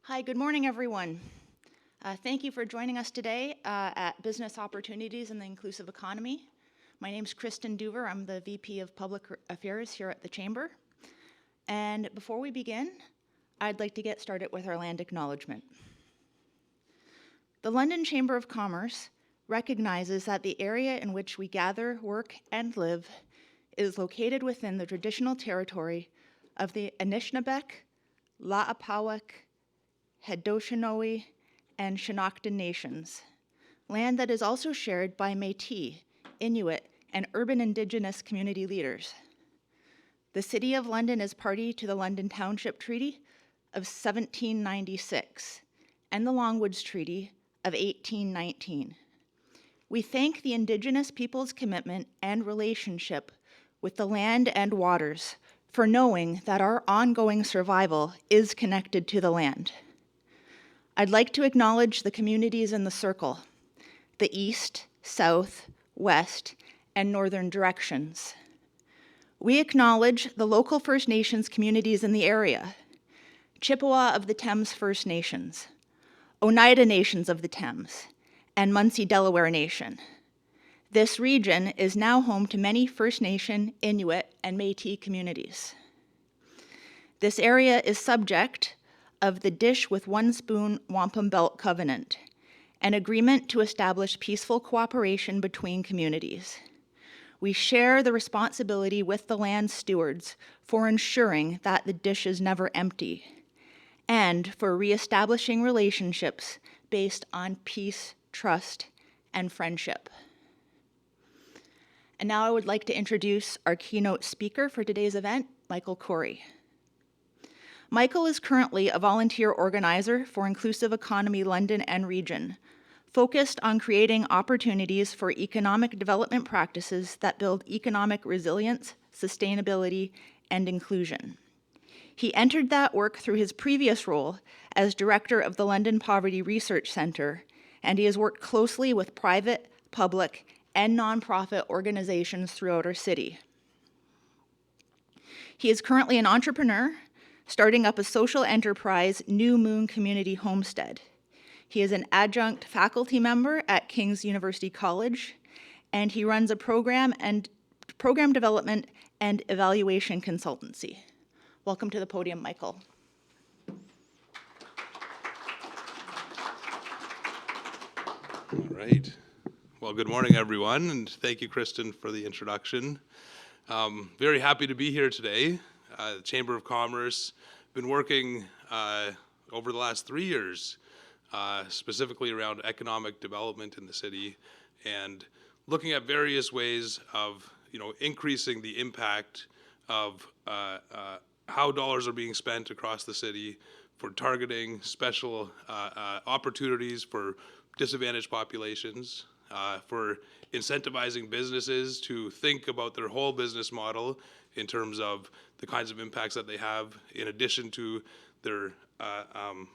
Hi, good morning, everyone. Thank you for joining us today at Business Opportunities in the Inclusive Economy. My name is Kristen Duver. I'm the VP of Public Affairs here at the Chamber. And before we begin, I'd like to get started with our land acknowledgement. The London Chamber of Commerce recognizes that the area in which we gather, work, and live is located within the traditional territory of the Anishinaabeg, La'apawek, Haudenosaunee, and Shinnecoin nations, land that is also shared by Métis, Inuit, and urban Indigenous community leaders. The City of London is party to the London Township Treaty of 1796 and the Longwoods Treaty of 1819. We thank the Indigenous people's commitment and relationship with the land and waters for knowing that our ongoing survival is connected to the land. I'd like to acknowledge the communities in the circle, the east, south, west, and northern directions. We acknowledge the local First Nations communities in the area, Chippewa of the Thames First Nations, Oneida Nations of the Thames, and Munsee Delaware Nation. This region is now home to many First Nation, Inuit, and Métis communities. This area is subject of the Dish with One Spoon Wampum Belt Covenant, an agreement to establish peaceful cooperation between communities. We share the responsibility with the land stewards for ensuring that the dish is never empty, and for reestablishing relationships based on peace, trust, and friendship. And now I would like to introduce our keynote speaker for today's event, Michael Courey. Michael is currently a volunteer organizer for Inclusive Economy London and Region, focused on creating opportunities for economic development practices that build economic resilience, sustainability, and inclusion. He entered that work through his previous role as director of the London Poverty Research Centre, and he has worked closely with private, public, and nonprofit organizations throughout our city. He is currently an entrepreneur, starting up a social enterprise, New Moon Community Homestead. He is an adjunct faculty member at King's University College, and he runs a program development and evaluation consultancy. Welcome to the podium, Michael. All right. Well, good morning, everyone, and thank you, Kristen, for the introduction. Very happy to be here today. The Chamber of Commerce been working over the last 3 years, specifically around economic development in the city and looking at various ways of, increasing the impact of how dollars are being spent across the city for targeting special opportunities for disadvantaged populations, for incentivizing businesses to think about their whole business model in terms of the kinds of impacts that they have in addition to their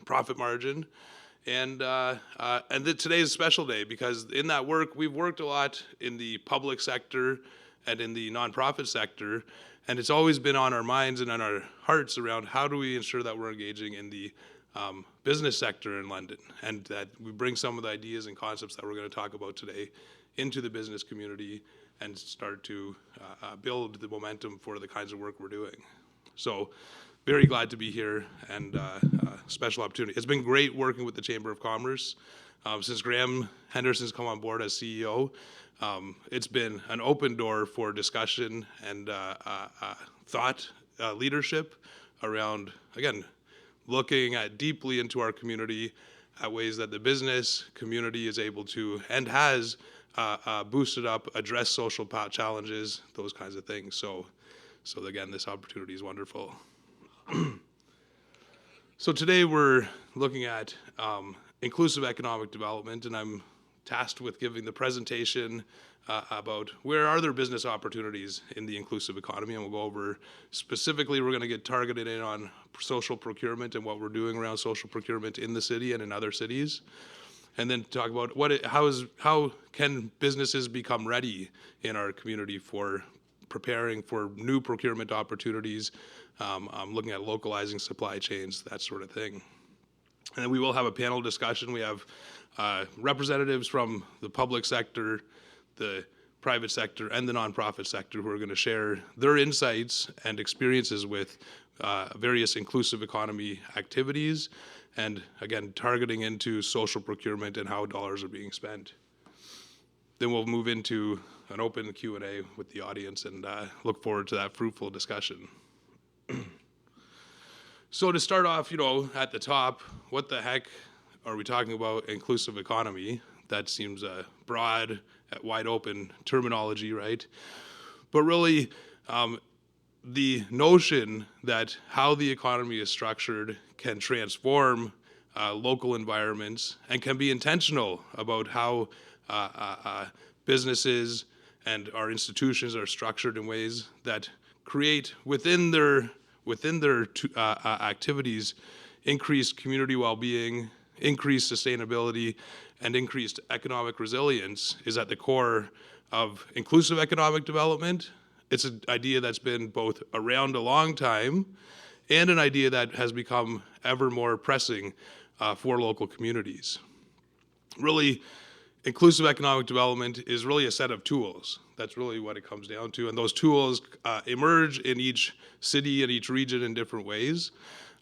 profit margin. And today is a special day because in that work, we've worked a lot in the public sector and in the nonprofit sector, and it's always been on our minds and on our hearts around how do we ensure that we're engaging in the business sector in London, and that we bring some of the ideas and concepts that we're going to talk about today into the business community and start to build the momentum for the kinds of work we're doing. So very glad to be here, and special opportunity. It's been great working with the Chamber of Commerce. Since Graham Henderson's come on board as CEO, it's been an open door for discussion and thought leadership around, again, looking at deeply into our community at ways that the business community is able to and has boosted up, address social challenges, those kinds of things. So again, this opportunity is wonderful. So today we're looking at inclusive economic development, and I'm tasked with giving the presentation about where are there business opportunities in the inclusive economy, and we'll go over specifically, we're going to get targeted in on social procurement and what we're doing around social procurement in the city and in other cities, and then talk about how can businesses become ready in our community for preparing for new procurement opportunities, looking at localizing supply chains, that sort of thing. And then we will have a panel discussion. We have representatives from the public sector, the private sector, and the nonprofit sector who are going to share their insights and experiences with various inclusive economy activities, and again, targeting into social procurement and how dollars are being spent. Then we'll move into an open Q&A with the audience, and look forward to that fruitful discussion. So to start off, at the top, what the heck are we talking about inclusive economy? That seems broad, wide open terminology, right? But really, the notion that how the economy is structured can transform local environments and can be intentional about how businesses and our institutions are structured in ways that create within their activities increased community well-being, increased sustainability, and increased economic resilience is at the core of inclusive economic development. It's an idea that's been both around a long time and an idea that has become ever more pressing for local communities. Really, inclusive economic development is really a set of tools. That's really what it comes down to. And those tools emerge in each city and each region in different ways.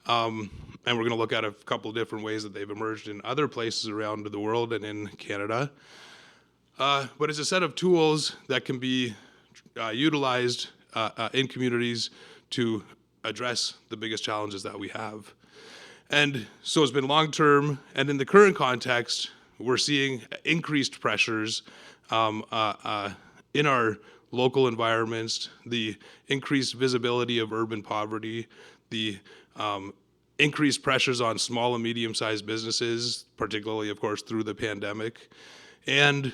And we're going to look at a couple of different ways that they've emerged in other places around the world and in Canada. But it's a set of tools that can be utilized in communities to address the biggest challenges that we have. And so it's been long-term, and in the current context, we're seeing increased pressures in our local environments, the increased visibility of urban poverty, the increased pressures on small and medium-sized businesses, particularly, of course, through the pandemic, and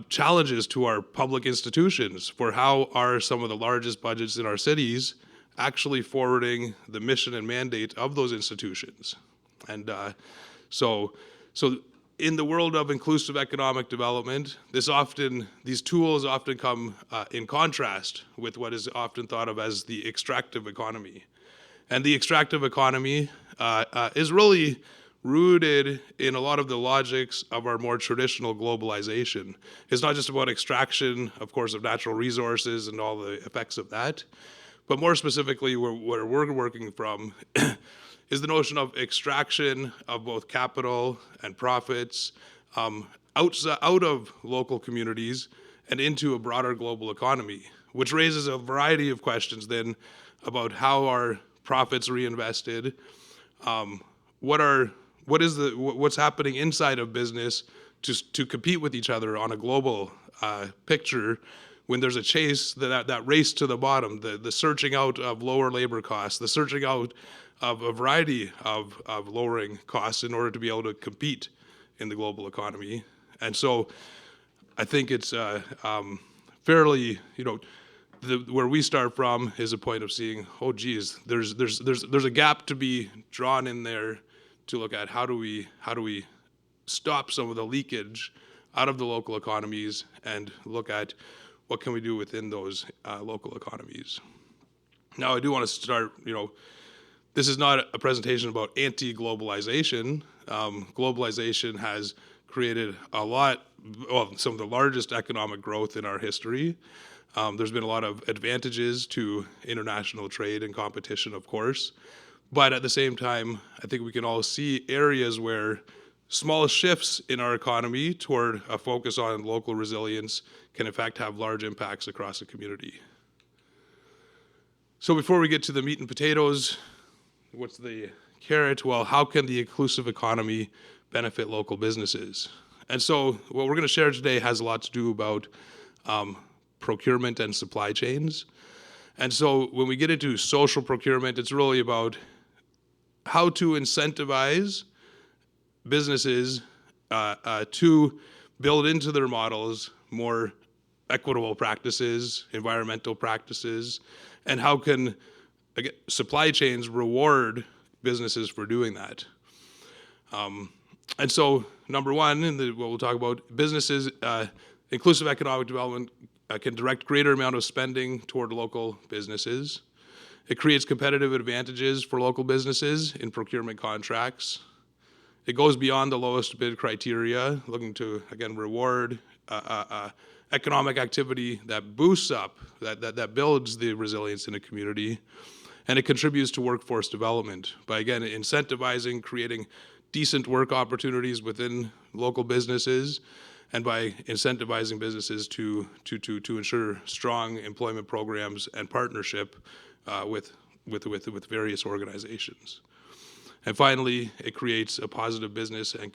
challenges to our public institutions for how are some of the largest budgets in our cities actually forwarding the mission and mandate of those institutions. And so in the world of inclusive economic development, these tools often come in contrast with what is often thought of as the extractive economy. And the extractive economy is really rooted in a lot of the logics of our more traditional globalization. It's not just about extraction, of course, of natural resources and all the effects of that, but more specifically, where we're working from is the notion of extraction of both capital and profits out of local communities and into a broader global economy, which raises a variety of questions then about how are profits reinvested, what's happening inside of business to compete with each other on a global picture when there's a chase, that race to the bottom, the searching out of lower labor costs, the searching out of a variety of lowering costs in order to be able to compete in the global economy. And so I think it's fairly, where we start from is a point of seeing, oh geez, there's a gap to be drawn in there to look at how do we stop some of the leakage out of the local economies and look at what can we do within those local economies. Now I do want to start, this is not a presentation about anti-globalization. Globalization has created some of the largest economic growth in our history. There's been a lot of advantages to international trade and competition, of course. But at the same time, I think we can all see areas where small shifts in our economy toward a focus on local resilience can in fact have large impacts across the community. So before we get to the meat and potatoes, what's the carrot? Well, how can the inclusive economy benefit local businesses? And so what we're going to share today has a lot to do about procurement and supply chains. And so when we get into social procurement, it's really about how to incentivize businesses to build into their models more equitable practices, environmental practices, and how can supply chains reward businesses for doing that. And so number one, what we'll talk about, businesses, inclusive economic development can direct greater amount of spending toward local businesses. It creates competitive advantages for local businesses in procurement contracts. It goes beyond the lowest bid criteria, looking to, again, reward economic activity that boosts up, that builds the resilience in a community, and it contributes to workforce development by, again, incentivizing, creating decent work opportunities within local businesses, and by incentivizing businesses to ensure strong employment programs and partnership with various organizations. And finally, it creates a positive business and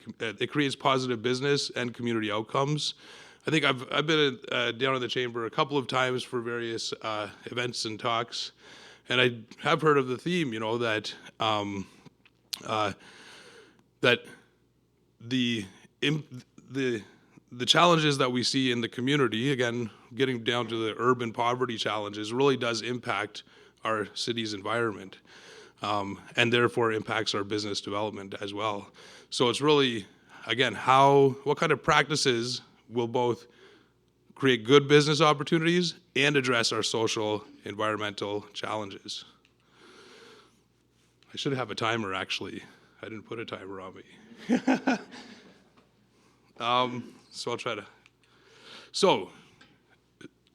community outcomes. I think I've been down in the chamber a couple of times for various events and talks, and I have heard of the theme, that that the challenges that we see in the community, again, getting down to the urban poverty challenges, really does impact our city's environment, and therefore impacts our business development as well. So it's really, again, what kind of practices will both create good business opportunities and address our social, environmental challenges. I should have a timer, actually. I didn't put a timer on me. So I'll try to. So,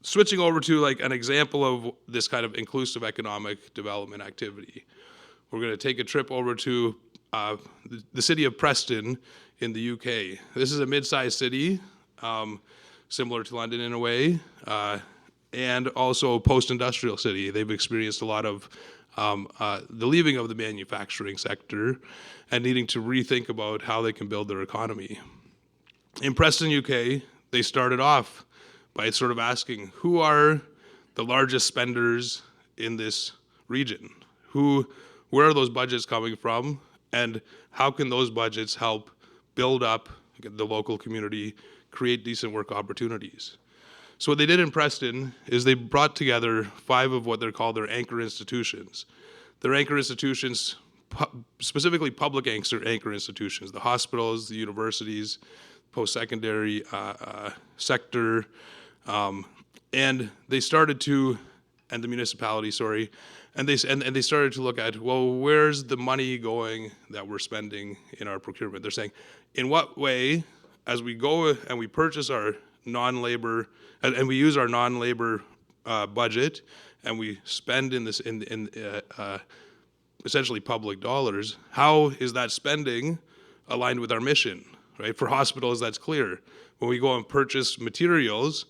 switching over to like an example of this kind of inclusive economic development activity, we're going to take a trip over to the city of Preston in the UK. This is a mid-sized city, similar to London in a way, and also a post-industrial city. They've experienced a lot of the leaving of the manufacturing sector and needing to rethink about how they can build their economy. In Preston, UK, they started off by sort of asking, who are the largest spenders in this region? Where are those budgets coming from? And how can those budgets help build up the local community, create decent work opportunities? So what they did in Preston is they brought together 5 of what they're called their anchor institutions. Their anchor institutions, specifically public anchor institutions, the hospitals, the universities, post-secondary sector, and they started to, and the municipality, sorry, and they started to look at, well, where's the money going that we're spending in our procurement? They're saying, in what way, as we go and we purchase our non-labor, and we use our non-labor budget, and we spend in essentially public dollars, how is that spending aligned with our mission, right? For hospitals, that's clear. When we go and purchase materials,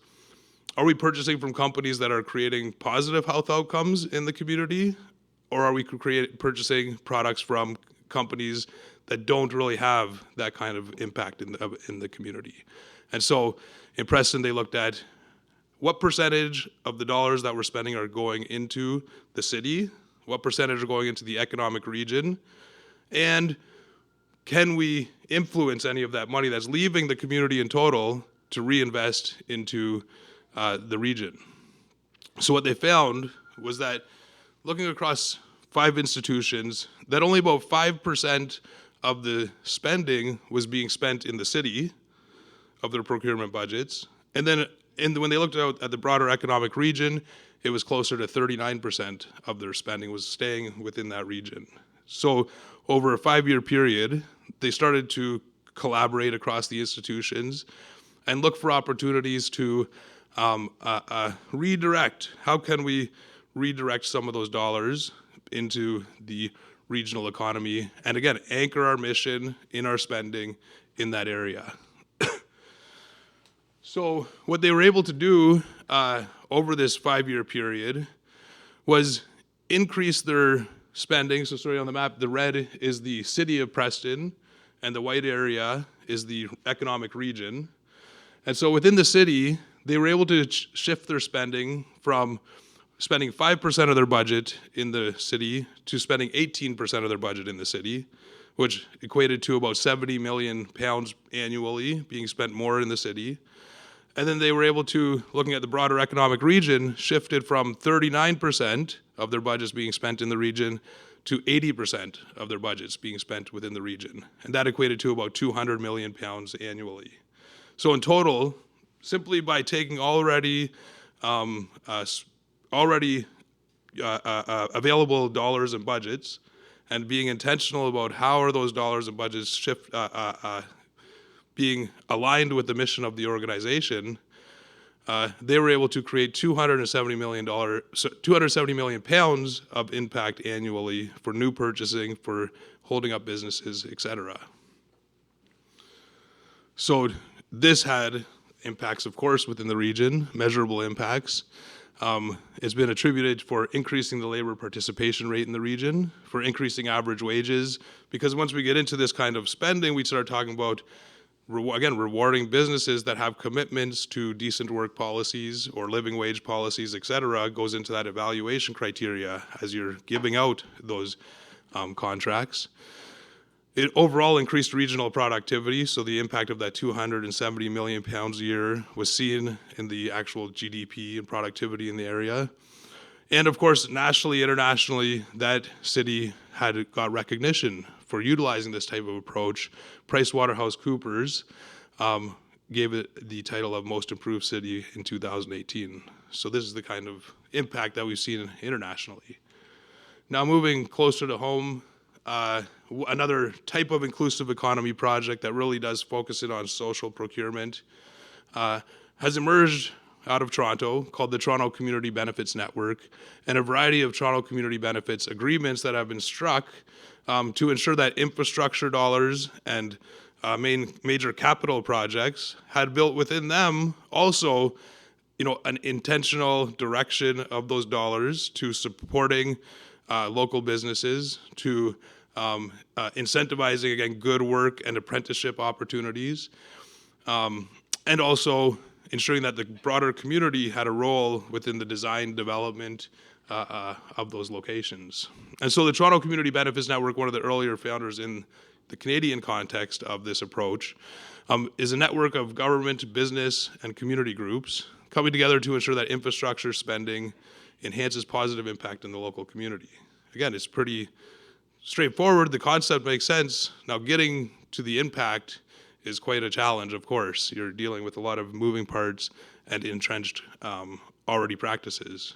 are we purchasing from companies that are creating positive health outcomes in the community, or are we purchasing products from companies that don't really have that kind of impact in the community? And so in Preston, they looked at what percentage of the dollars that we're spending are going into the city, what percentage are going into the economic region, and can we influence any of that money that's leaving the community in total to reinvest into the region? So what they found was that looking across 5 institutions, that only about 5% of the spending was being spent in the city of their procurement budgets. And then when they looked out at the broader economic region, it was closer to 39% of their spending was staying within that region. So over a 5-year period, they started to collaborate across the institutions and look for opportunities to redirect. How can we redirect some of those dollars into the regional economy, and again, anchor our mission in our spending in that area? So what they were able to do over this 5-year period was increase their spending. So sorry, on the map, the red is the city of Preston, and the white area is the economic region. And so within the city, they were able to shift their spending from spending 5% of their budget in the city to spending 18% of their budget in the city, which equated to about £70 million annually being spent more in the city. And then they were able to, looking at the broader economic region, shifted from 39% of their budgets being spent in the region to 80% of their budgets being spent within the region. And that equated to about £200 million annually. So in total, simply by taking already available dollars and budgets and being intentional about how are those dollars and budgets being aligned with the mission of the organization, they were able to create $270 million pounds of impact annually for new purchasing, for holding up businesses, etc. So this had impacts, of course, within the region, measurable impacts. It's been attributed for increasing the labor participation rate in the region, for increasing average wages, because once we get into this kind of spending, we start talking about, again, rewarding businesses that have commitments to decent work policies or living wage policies, et cetera, goes into that evaluation criteria as you're giving out those contracts. It overall increased regional productivity, so the impact of that 270 million pounds a year was seen in the actual GDP and productivity in the area. And of course, nationally, internationally, that city had got recognition for utilizing this type of approach. PricewaterhouseCoopers gave it the title of Most Improved City in 2018. So this is the kind of impact that we've seen internationally. Now moving closer to home, another type of inclusive economy project that really does focus in on social procurement has emerged out of Toronto, called the Toronto Community Benefits Network, and a variety of Toronto community benefits agreements that have been struck to ensure that infrastructure dollars and major capital projects had built within them also, an intentional direction of those dollars to supporting local businesses, to incentivizing, again, good work and apprenticeship opportunities, and also ensuring that the broader community had a role within the design development of those locations. And so the Toronto Community Benefits Network, one of the earlier founders in the Canadian context of this approach, is a network of government, business, and community groups coming together to ensure that infrastructure spending enhances positive impact in the local community. Again, it's pretty straightforward. The concept makes sense. Now, getting to the impact is quite a challenge, of course. You're dealing with a lot of moving parts and entrenched already practices.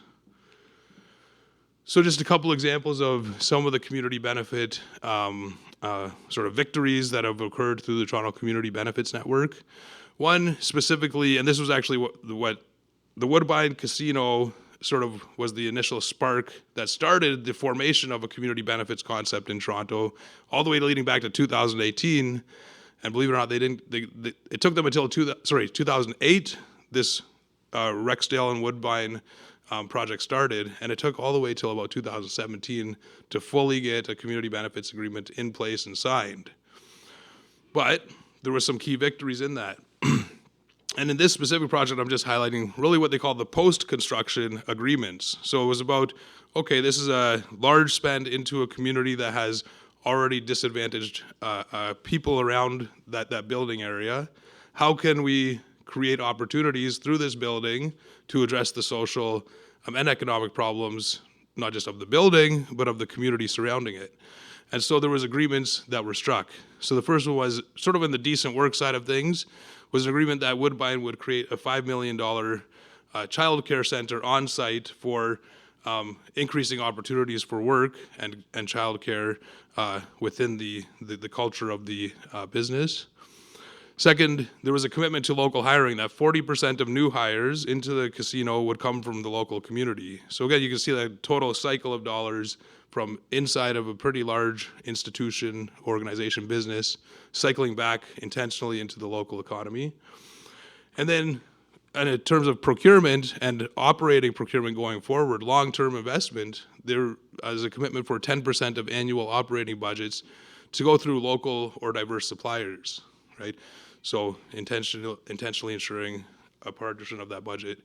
So just a couple examples of some of the community benefit sort of victories that have occurred through the Toronto Community Benefits Network. One specifically, and this was actually what the Woodbine Casino sort of was the initial spark that started the formation of a community benefits concept in Toronto, all the way leading back to 2018. And believe it or not, it took them until 2008, this Rexdale and Woodbine project started, and it took all the way till about 2017 to fully get a community benefits agreement in place and signed. But there were some key victories in that. And in this specific project, I'm just highlighting really what they call the post-construction agreements. So it was about, okay, this is a large spend into a community that has already disadvantaged people around that building area. How can we create opportunities through this building to address the social and economic problems, not just of the building, but of the community surrounding it? And so there was agreements that were struck. So the first one was sort of in the decent work side of things, was an agreement that Woodbine would create a $5 million child care center on site for increasing opportunities for work and child care within the culture of the business. Second, there was a commitment to local hiring that 40% of new hires into the casino would come from the local community. So again, you can see that total cycle of dollars from inside of a pretty large institution, organization, business, cycling back intentionally into the local economy. And then in terms of procurement and operating procurement going forward, long-term investment, there is a commitment for 10% of annual operating budgets to go through local or diverse suppliers, right? So intentionally ensuring a partition of that budget,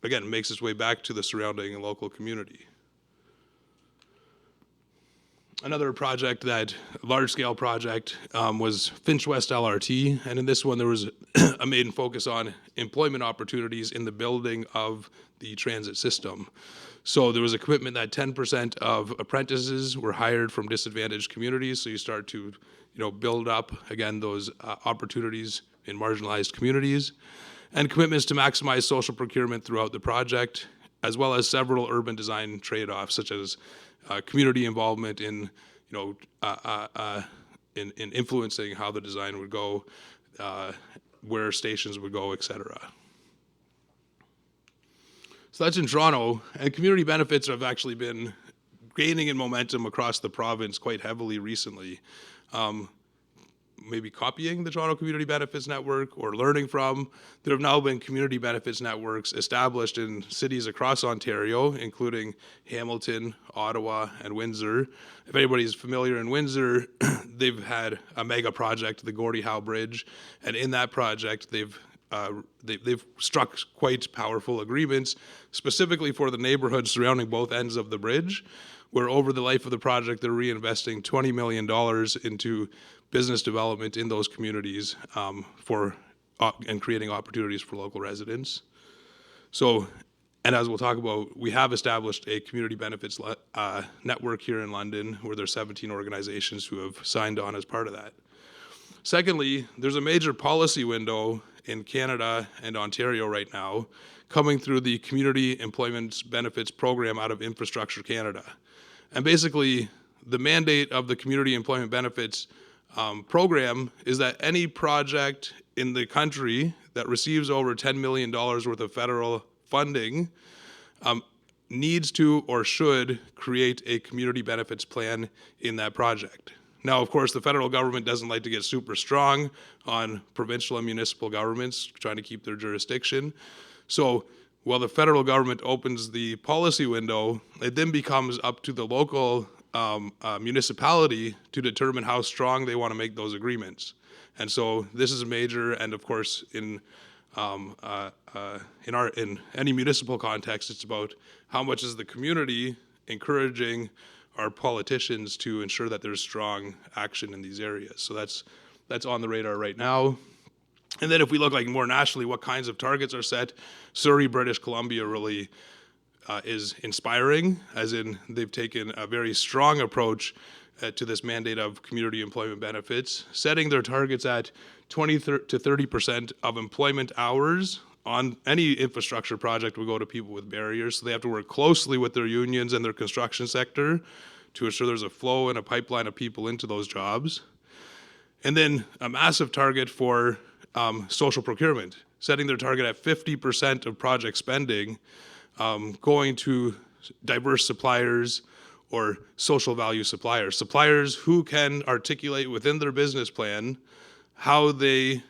again, makes its way back to the surrounding and local community. Another project, large-scale project, was Finch West LRT, and in this one there was a main focus on employment opportunities in the building of the transit system. So there was a commitment that 10% of apprentices were hired from disadvantaged communities, so you start to build up, again, those opportunities in marginalized communities, and commitments to maximize social procurement throughout the project, as well as several urban design trade-offs, such as community involvement in in influencing how the design would go, where stations would go, et cetera. So that's in Toronto, and community benefits have actually been gaining in momentum across the province quite heavily recently. Maybe copying the Toronto Community Benefits Network or learning from. There have now been community benefits networks established in cities across Ontario, including Hamilton, Ottawa, and Windsor. If anybody's familiar in Windsor, they've had a mega project, the Gordie Howe Bridge, and in that project, they've struck quite powerful agreements specifically for the neighborhoods surrounding both ends of the bridge, where over the life of the project, they're reinvesting $20 million into business development in those communities and creating opportunities for local residents. So, and as we'll talk about, we have established a community benefits network here in London, where there's 17 organizations who have signed on as part of that. Secondly, there's a major policy window in Canada and Ontario right now coming through the Community Employment Benefits Program out of Infrastructure Canada. And basically, the mandate of the Community Employment Benefits program is that any project in the country that receives over $10 million worth of federal funding needs to or should create a community benefits plan in that project. Now, of course, the federal government doesn't like to get super strong on provincial and municipal governments trying to keep their jurisdiction. So while the federal government opens the policy window, it then becomes up to the local municipality to determine how strong they want to make those agreements. And so this is a major, and of course in any municipal context, it's about how much is the community encouraging our politicians to ensure that there's strong action in these areas. So that's on the radar right now. And then if we look like more nationally, what kinds of targets are set, Surrey, British Columbia really is inspiring, as in they've taken a very strong approach to this mandate of community employment benefits, setting their targets at 20 to 30% of employment hours on any infrastructure project will go to people with barriers. So they have to work closely with their unions and their construction sector to ensure there's a flow and a pipeline of people into those jobs. And then a massive target for social procurement, setting their target at 50% of project spending going to diverse suppliers or social value suppliers, suppliers who can articulate within their business plan how they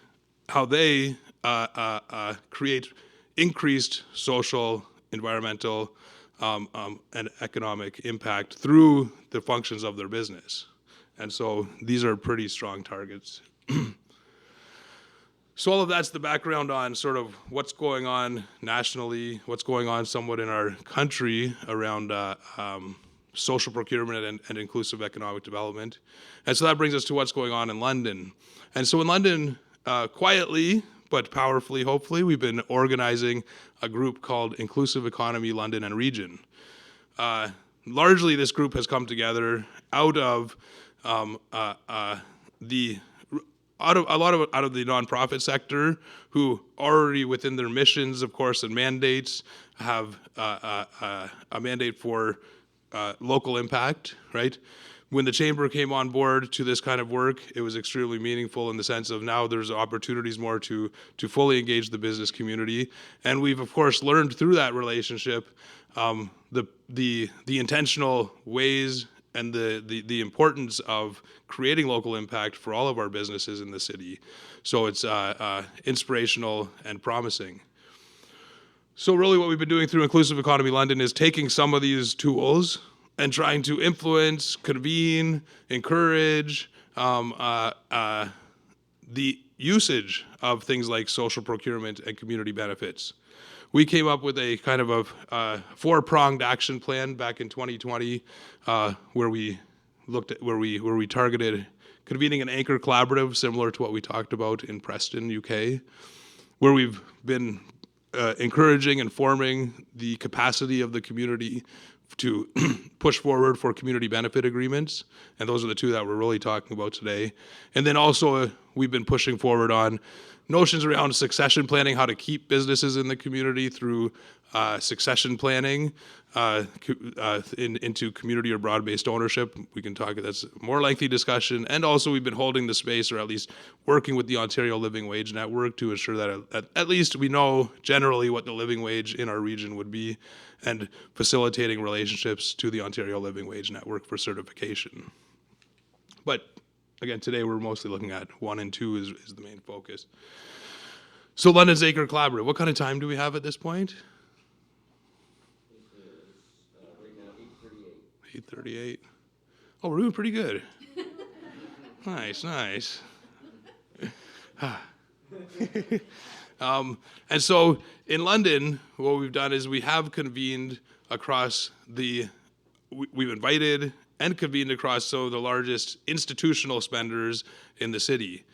create increased social, environmental, and economic impact through the functions of their business. And so these are pretty strong targets. So all of that's the background on sort of what's going on nationally, what's going on somewhat in our country around social procurement and inclusive economic development. And so that brings us to what's going on in London. And so in London, quietly but powerfully, hopefully, we've been organizing a group called Inclusive Economy London and Region. Largely, this group has come together out of the nonprofit sector, who already within their missions, of course, and mandates have a mandate for local impact, right? When the chamber came on board to this kind of work, it was extremely meaningful in the sense of now there's opportunities more to fully engage the business community. And we've, of course, learned through that relationship the intentional ways and the importance of creating local impact for all of our businesses in the city. So it's inspirational and promising. So really what we've been doing through Inclusive Economy London is taking some of these tools and trying to influence, convene, encourage the usage of things like social procurement and community benefits. We came up with a kind of a four-pronged action plan back in 2020, where we targeted convening an anchor collaborative similar to what we talked about in Preston, UK, where we've been encouraging and forming the capacity of the community to push forward for community benefit agreements. And those are the two that we're really talking about today. And then also we've been pushing forward on notions around succession planning, how to keep businesses in the community through succession planning into community or broad-based ownership. We can talk, that's a more lengthy discussion. And also we've been holding the space, or at least working with the Ontario Living Wage Network to ensure that at least we know generally what the living wage in our region would be, and facilitating relationships to the Ontario Living Wage Network for certification. But again, today we're mostly looking at 1 and 2 is the main focus. So London's Acre Collaborative, what kind of time do we have at this point? Right now, 8:38. Oh, we're doing pretty good. Nice. And so in London, what we've done is we have convened across we've invited and convened across some of the largest institutional spenders in the city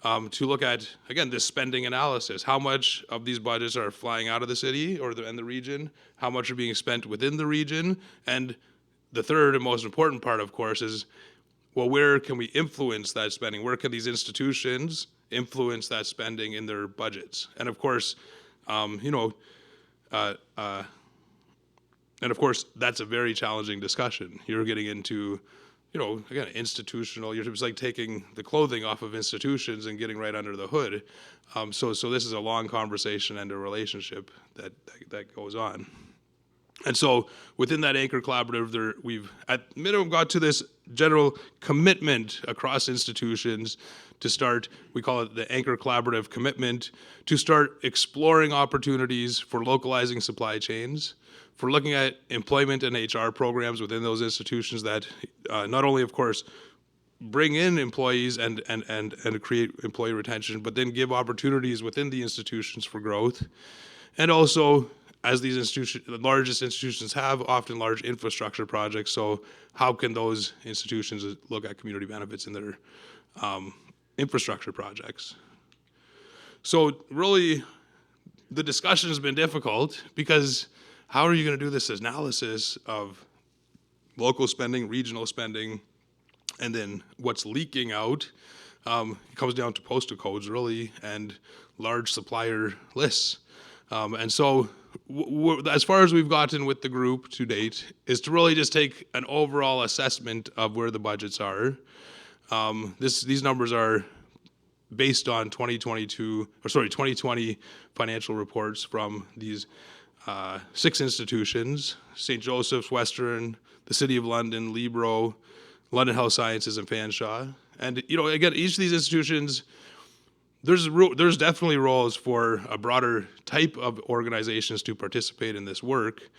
to look at, again, this spending analysis. How much of these budgets are flying out of the city and the region? How much are being spent within the region? And the third and most important part, of course, is, well, where can we influence that spending? Where can these institutions influence that spending in their budgets? And of course, that's a very challenging discussion. You're getting into, again, institutional. It's like taking the clothing off of institutions and getting right under the hood. So this is a long conversation and a relationship that goes on. And so within that Anchor Collaborative, we've at minimum got to this general commitment across institutions to start, we call it the Anchor Collaborative commitment, to start exploring opportunities for localizing supply chains, for looking at employment and HR programs within those institutions that not only, of course, bring in employees and create employee retention, but then give opportunities within the institutions for growth. And also, as these institutions, the largest institutions have often large infrastructure projects, so how can those institutions look at community benefits in their infrastructure projects? So really, the discussion has been difficult because how are you going to do this analysis of local spending, regional spending, and then what's leaking out? It comes down to postal codes, really, and large supplier lists. And so as far as we've gotten with the group to date is to really just take an overall assessment of where the budgets are. These numbers are based on 2020 financial reports from these 6 institutions: St. Joseph's, Western, the City of London, Libro, London Health Sciences, and Fanshawe. And again, each of these institutions, there's definitely roles for a broader type of organizations to participate in this work.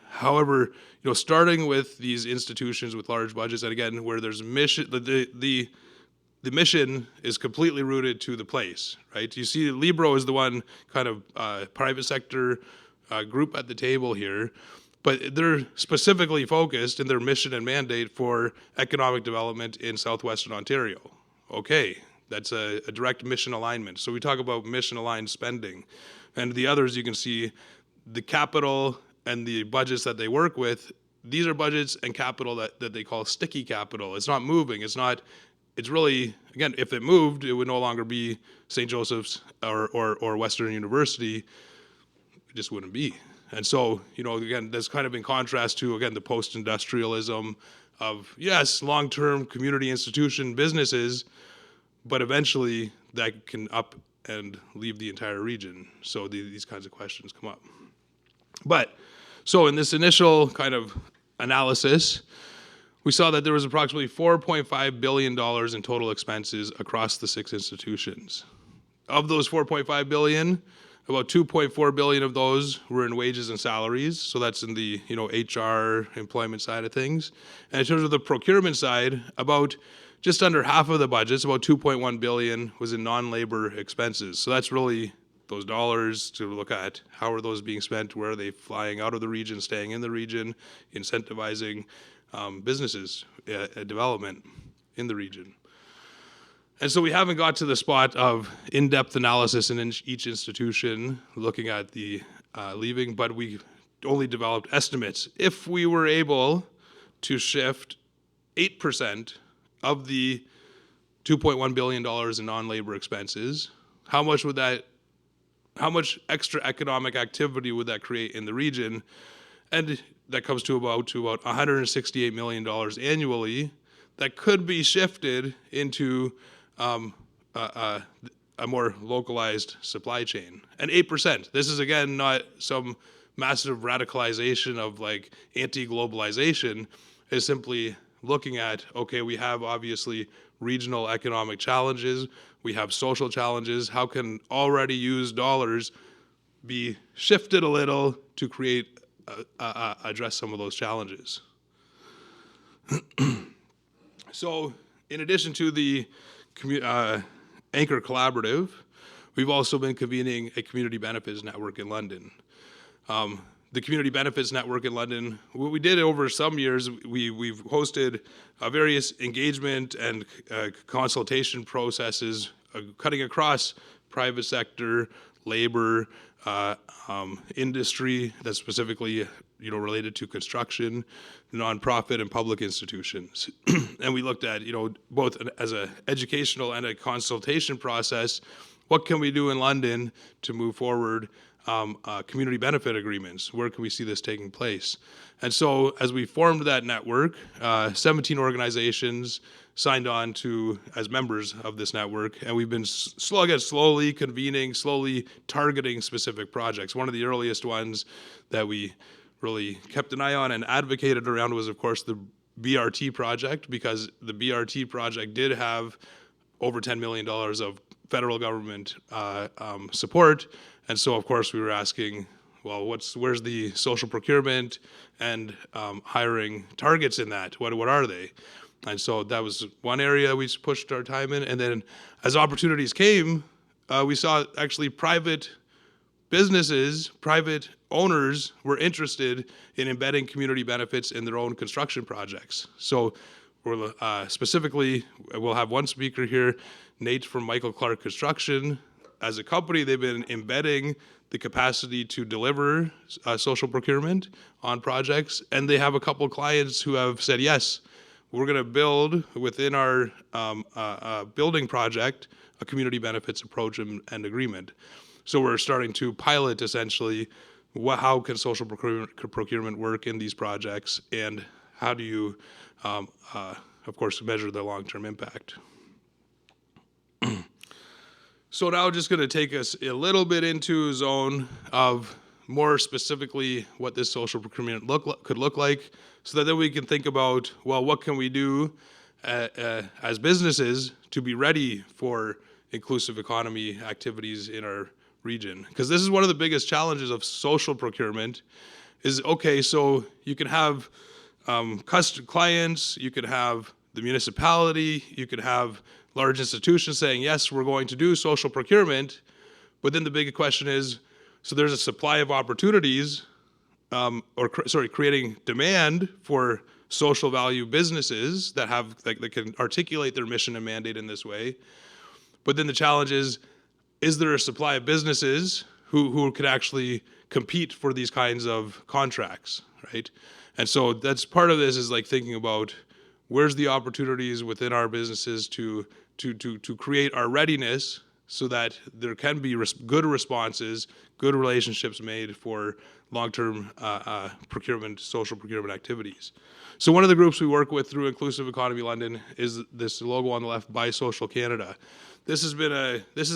However, starting with these institutions with large budgets, and again, where there's mission, the mission is completely rooted to the place, right? You see, Libro is the one kind of private sector group at the table here, but they're specifically focused in their mission and mandate for economic development in southwestern Ontario. Okay, that's a direct mission alignment. So we talk about mission aligned spending. And the others, you can see the capital and the budgets that they work with. These are budgets and capital that they call sticky capital. It's not moving. It's really, again, if it moved, it would no longer be St. Joseph's or Western University. It just wouldn't be. And so, again, that's kind of in contrast to, again, the post-industrialism of, yes, long-term community institution businesses, but eventually that can up and leave the entire region. So these kinds of questions come up. But, so in this initial kind of analysis, we saw that there was approximately $4.5 billion in total expenses across the 6 institutions. Of those $4.5 billion, about $2.4 billion of those were in wages and salaries. So that's in the HR employment side of things. And in terms of the procurement side, about just under half of the budgets, about $2.1 billion, was in non-labor expenses. So that's really those dollars to look at how are those being spent, where are they flying out of the region, staying in the region, incentivizing businesses development in the region. And so we haven't got to the spot of in-depth analysis in each institution looking at the leaving, but we only developed estimates. If we were able to shift 8% of the $2.1 billion in non-labor expenses, how much would that how much extra economic activity would that create in the region? And that comes to about $168 million annually that could be shifted into a more localized supply chain. And 8%, this is again not some massive radicalization of like anti-globalization, is simply looking at, okay, we have obviously regional economic challenges, we have social challenges, how can already used dollars be shifted a little to create, address some of those challenges. So in addition to the Anchor Collaborative, we've also been convening a community benefits network in London. The Community Benefits Network in London, what we did over some years, we've hosted various engagement and consultation processes cutting across private sector, labor, industry that's specifically related to construction, nonprofit and public institutions. And we looked at both as an educational and a consultation process, what can we do in London to move forward community benefit agreements? Where can we see this taking place? And so as we formed that network, 17 organizations signed on as members of this network, and we've been slowly convening, slowly targeting specific projects. One of the earliest ones that we really kept an eye on and advocated around was, of course, the BRT project, because the BRT project did have over $10 million of federal government support. And so, of course, we were asking, well, where's the social procurement and hiring targets in that? What are they? And so that was one area we pushed our time in. And then as opportunities came, we saw actually private businesses, private owners were interested in embedding community benefits in their own construction projects. So we're specifically, we'll have one speaker here, Nate from Clarke Construction. As a company, they've been embedding the capacity to deliver social procurement on projects, and they have a couple clients who have said, yes, we're going to build within our building project a community benefits approach and agreement. So we're starting to pilot essentially how can social procurement work in these projects, and how do you, of course, measure the long-term impact. So now just going to take us a little bit into a zone of more specifically what this social procurement could look like, so that then we can think about, well, what can we do as businesses to be ready for inclusive economy activities in our region? Because this is one of the biggest challenges of social procurement is, okay, so you can have clients, you could have the municipality, you could have large institutions saying, yes, we're going to do social procurement, but then the big question is, so there's a supply of opportunities, creating demand for social value businesses that can articulate their mission and mandate in this way. But then the challenge is there a supply of businesses who could actually compete for these kinds of contracts, right? And so that's part of this, is like thinking about where's the opportunities within our businesses to create our readiness so that there can be good responses, good relationships made for long-term social procurement activities. So one of the groups we work with through Inclusive Economy London is this logo on the left, Buy Social Canada. This is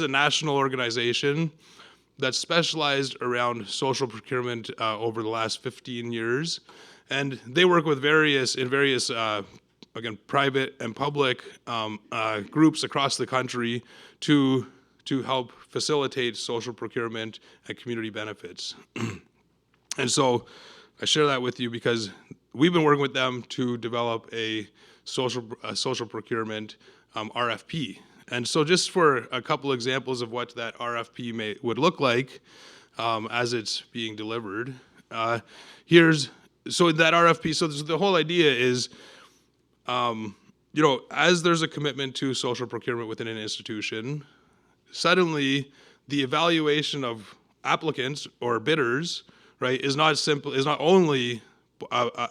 a national organization that's specialized around social procurement over the last 15 years. And they work with various again, private and public groups across the country to help facilitate social procurement and community benefits. And so I share that with you because we've been working with them to develop a social procurement RFP. And so just for a couple examples of what that RFP would look like as it's being delivered, so that RFP, so the whole idea is, as there's a commitment to social procurement within an institution, suddenly the evaluation of applicants or bidders, right, is not only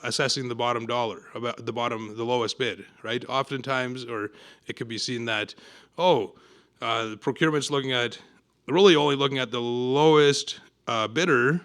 assessing the bottom dollar, the lowest bid, right? Oftentimes, or it could be seen that, the procurement's looking at really only looking at the lowest bidder,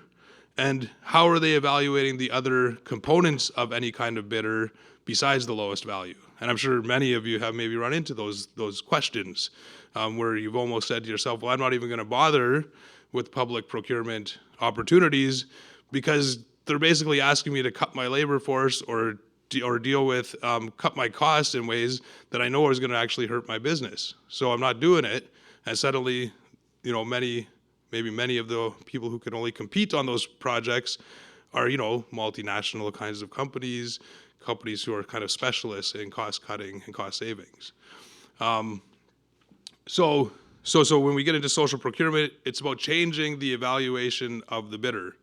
and how are they evaluating the other components of any kind of bidder besides the lowest value? And I'm sure many of you have maybe run into those questions where you've almost said to yourself, well, I'm not even going to bother with public procurement opportunities because they're basically asking me to cut my labor force or deal with cut my costs in ways that I know is going to actually hurt my business. So I'm not doing it. And suddenly, many of the people who can only compete on those projects are, multinational kinds of companies who are kind of specialists in cost cutting and cost savings. So when we get into social procurement, it's about changing the evaluation of the bidder.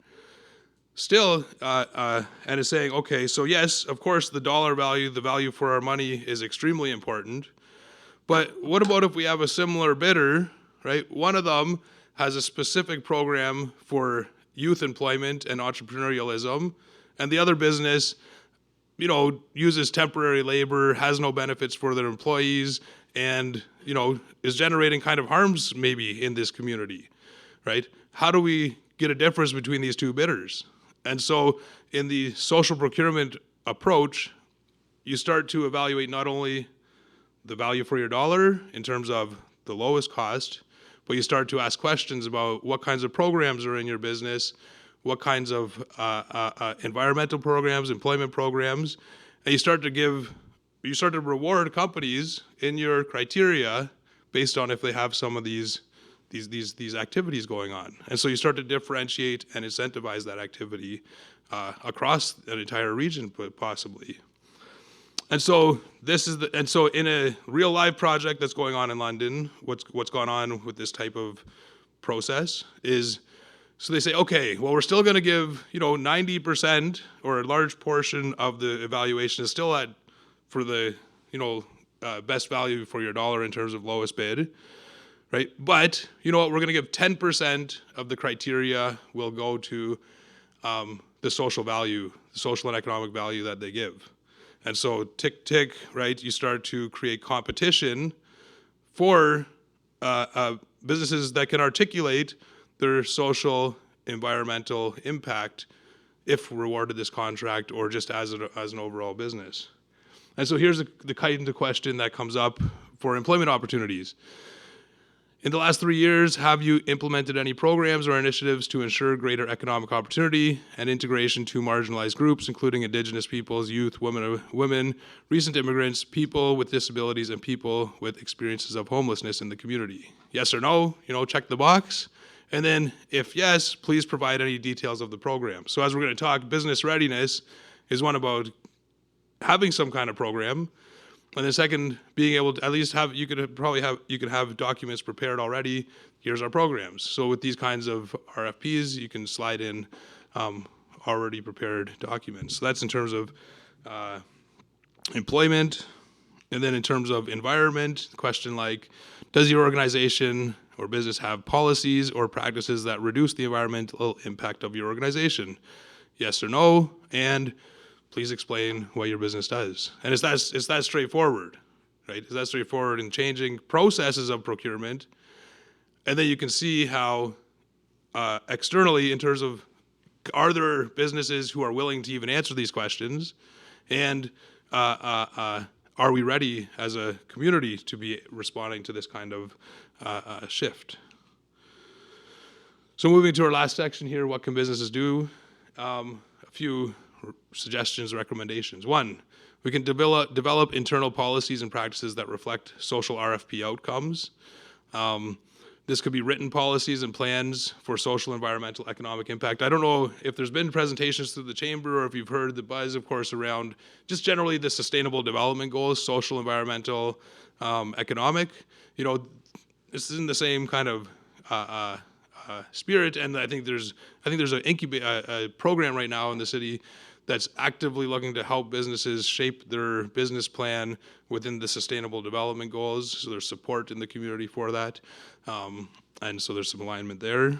Still, and it's saying, okay, so yes, of course, the dollar value, the value for our money is extremely important. But what about if we have a similar bidder, right? One of them has a specific program for youth employment and entrepreneurialism, and the other business, uses temporary labor, has no benefits for their employees, and, is generating kind of harms maybe in this community, right? How do we get a difference between these two bidders? And so in the social procurement approach, you start to evaluate not only the value for your dollar in terms of the lowest cost, but you start to ask questions about what kinds of programs are in your business, what kinds of environmental programs, employment programs, and you start to reward companies in your criteria based on if they have some of these activities going on. And so you start to differentiate and incentivize that activity across an entire region, possibly. And so in a real live project that's going on in London, what's gone on with this type of process is, so they say, okay, well, we're still going to give 90% or a large portion of the evaluation is still for the best value for your dollar in terms of lowest bid, right? But you know what? We're going to give 10% of the criteria will go to the social value, the social and economic value that they give. And so tick, right, you start to create competition for businesses that can articulate their social, environmental impact if rewarded this contract or just as an overall business. And so here's the kind of question that comes up for employment opportunities. In the last 3 years, have you implemented any programs or initiatives to ensure greater economic opportunity and integration to marginalized groups, including Indigenous peoples, youth, women, recent immigrants, people with disabilities, and people with experiences of homelessness in the community? Yes or no? Check the box. And then if yes, please provide any details of the program. So as we're going to talk, business readiness is one about having some kind of program. And then second, being able to at least you can have documents prepared already. Here's our programs. So with these kinds of RFPs, you can slide in already prepared documents. So that's in terms of employment. And then in terms of environment, question like, does your organization or business have policies or practices that reduce the environmental impact of your organization? Yes or no? And please explain what your business does. And it's that straightforward, right? It's that straightforward in changing processes of procurement. And then you can see how externally, in terms of, are there businesses who are willing to even answer these questions? And are we ready as a community to be responding to this kind of shift? So moving to our last section here, what can businesses do? A few suggestions, recommendations. One, we can develop internal policies and practices that reflect social RFP outcomes. This could be written policies and plans for social, environmental, economic impact. I don't know if there's been presentations through the chamber or if you've heard the buzz, of course, around just generally the sustainable development goals, social, environmental, economic. This is in the same kind of spirit, and I think there's a program right now in the city that's actively looking to help businesses shape their business plan within the sustainable development goals. So there's support in the community for that. And so there's some alignment there.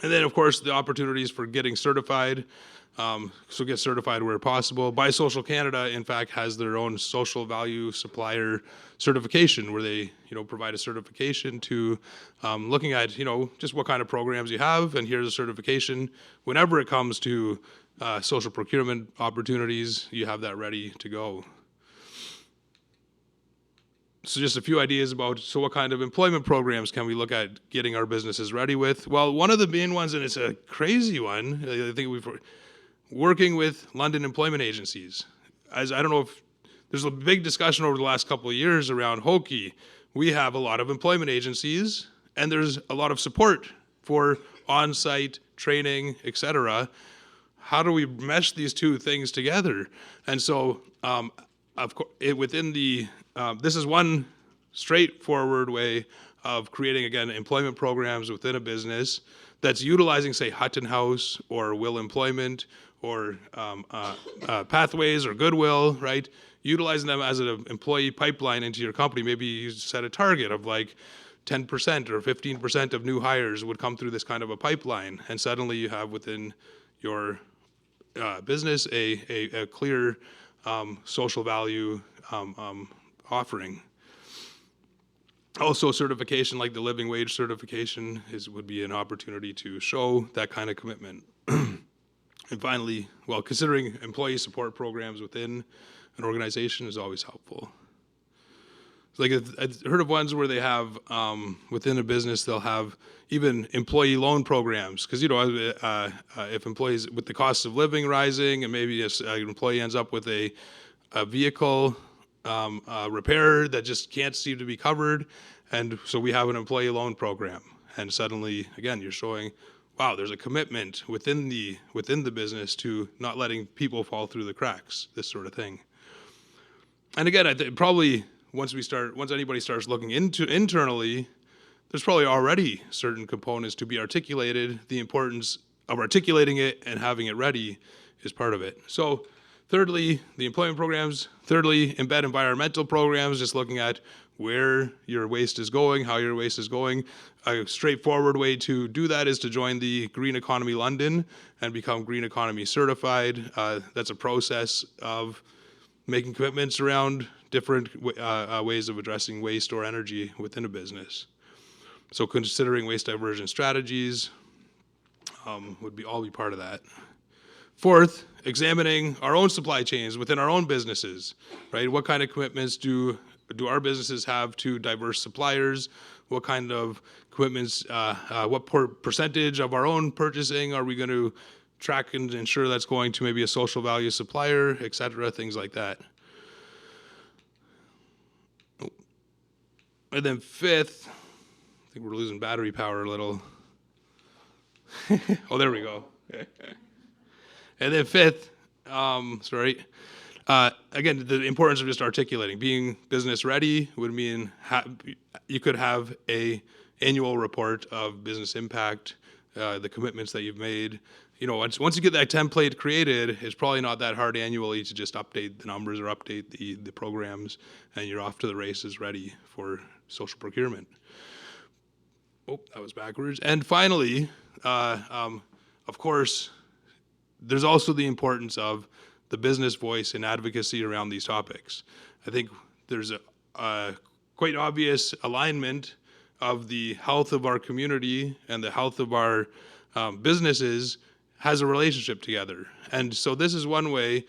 And then, of course, the opportunities for getting certified. So get certified where possible. Social Canada, in fact, has their own social value supplier certification where they, provide a certification to looking at, just what kind of programs you have, and here's a certification. Whenever it comes to social procurement opportunities, you have that ready to go. So just a few ideas about, what kind of employment programs can we look at getting our businesses ready with? Well, one of the main ones, and it's a crazy one, I think working with London employment agencies. As I don't know if there's a big discussion over the last couple of years around Hockey. We have a lot of employment agencies, and there's a lot of support for on-site training, etc. How do we mesh these two things together? And so, of course, this is one straightforward way of creating, again, employment programs within a business that's utilizing, say, Hutton House or Will Employment or Pathways or Goodwill, right? Utilizing them as an employee pipeline into your company. Maybe you set a target of like 10% or 15% of new hires would come through this kind of a pipeline, and suddenly you have within your business a clear social value offering. Also, certification like the living wage certification would be an opportunity to show that kind of commitment. And finally, considering employee support programs within an organization is always helpful. Like I've heard of ones where they have within a business they'll have even employee loan programs, because if employees, with the cost of living rising, and maybe an employee ends up with a vehicle repair that just can't seem to be covered, and so we have an employee loan program, and suddenly again you're showing, wow, there's a commitment within the business to not letting people fall through the cracks, this sort of thing. And again, probably once anybody starts looking into internally, there's probably already certain components to be articulated. The importance of articulating it and having it ready is part of it. So thirdly, the employment programs. Thirdly, embed environmental programs, just looking at where your waste is going, how your waste is going. A straightforward way to do that is to join the Green Economy London and become Green Economy certified. That's a process of making commitments around different ways of addressing waste or energy within a business. So considering waste diversion strategies would all be part of that. Fourth, examining our own supply chains within our own businesses, right? What kind of commitments do our businesses have to diverse suppliers? What kind of commitments, what percentage of our own purchasing are we going to track and ensure that's going to maybe a social value supplier, et cetera, things like that. And then fifth, I think we're losing battery power a little. Oh, there we go. And then fifth, again, the importance of just articulating. Being business ready would mean you could have a annual report of business impact, the commitments that you've made. Once you get that template created, it's probably not that hard annually to just update the numbers or update the programs, and you're off to the races ready for social procurement. Oh, that was backwards. And finally, of course, there's also the importance of the business voice and advocacy around these topics. I think there's a quite obvious alignment of the health of our community and the health of our businesses has a relationship together. And so this is one way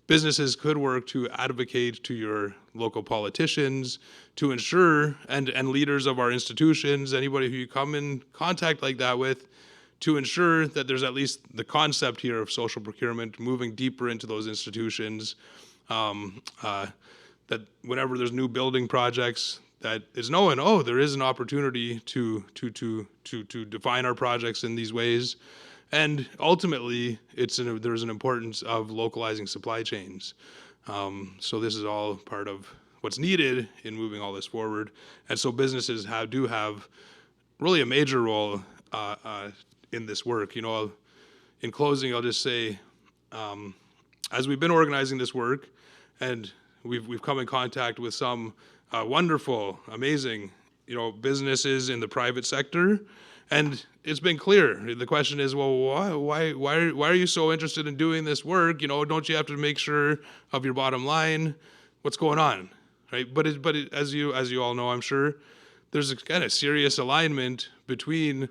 businesses could work to advocate to your local politicians, to ensure, and leaders of our institutions, anybody who you come in contact like that with, to ensure that there's at least the concept here of social procurement moving deeper into those institutions, that whenever there's new building projects, that is knowing, there is an opportunity to define our projects in these ways. And ultimately, there's an importance of localizing supply chains. So this is all part of what's needed in moving all this forward. And so businesses do have really a major role in this work. In closing, I'll just say, as we've been organizing this work, and we've come in contact with some wonderful, amazing, businesses in the private sector, And it's been clear. The question is, well, why are you so interested in doing this work? Don't you have to make sure of your bottom line? What's going on, right? But as you all know, I'm sure, there's a kind of serious alignment between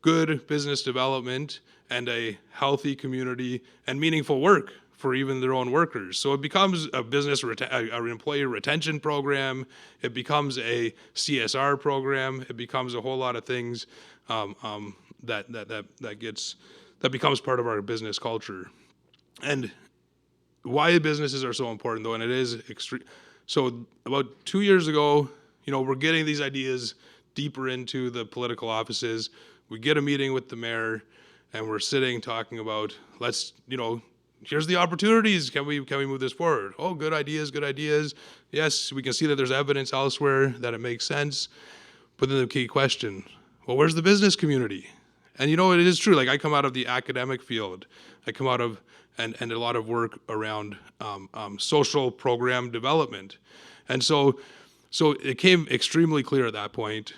good business development and a healthy community and meaningful work for even their own workers. So it becomes a an employee retention program. It becomes a CSR program. It becomes a whole lot of things that becomes part of our business culture. And why businesses are so important, though, and it is extreme. So about 2 years ago, we're getting these ideas deeper into the political offices. We get a meeting with the mayor, and we're sitting talking about, here's the opportunities. Can we move this forward? Oh, good ideas. Yes, we can see that there's evidence elsewhere that it makes sense. But then the key question, well, where's the business community? And it is true. Like, I come out of the academic field. I come out of and a lot of work around social program development. And so it came extremely clear at that point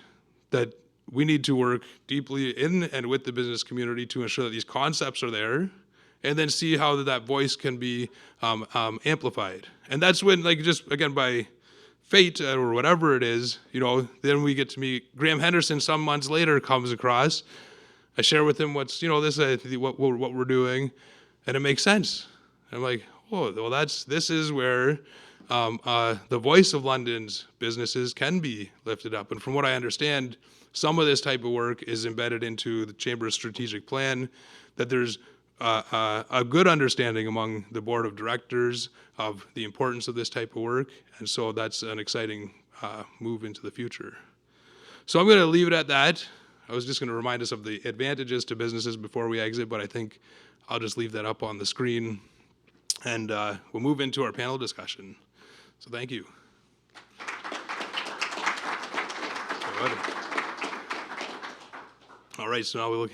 that we need to work deeply in and with the business community to ensure that these concepts are there, and then see how that voice can be amplified. And that's when, just again, by fate or whatever it is, then we get to meet Graham Henderson some months later comes across. I share with him what we're doing, and it makes sense. And I'm like, oh, well, this is where the voice of London's businesses can be lifted up. And from what I understand, some of this type of work is embedded into the Chamber's strategic plan, that there's a good understanding among the board of directors of the importance of this type of work. And so that's an exciting move into the future. So I'm going to leave it at that. I was just going to remind us of the advantages to businesses before we exit, but I think I'll just leave that up on the screen, and we'll move into our panel discussion. So thank you. All right, so now we'll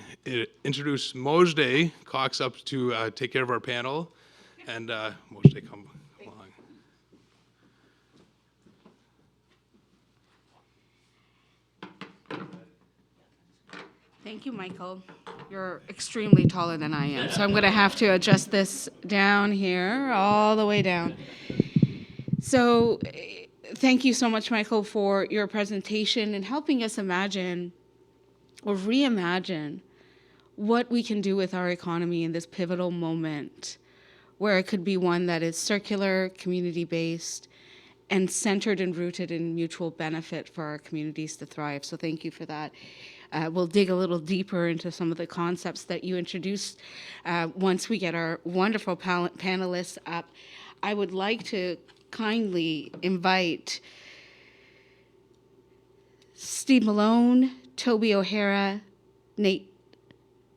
introduce Mojde Cox up to take care of our panel, and Mojde, come along. Thank you, Michael. You're extremely taller than I am, so I'm going to have to adjust this down here, all the way down. So thank you so much, Michael, for your presentation and helping us imagine or reimagine what we can do with our economy in this pivotal moment, where it could be one that is circular, community-based, and centered and rooted in mutual benefit for our communities to thrive. So thank you for that. We'll dig a little deeper into some of the concepts that you introduced once we get our wonderful panelists up. I would like to kindly invite Steve Mollon, Toby O'Hara, Nate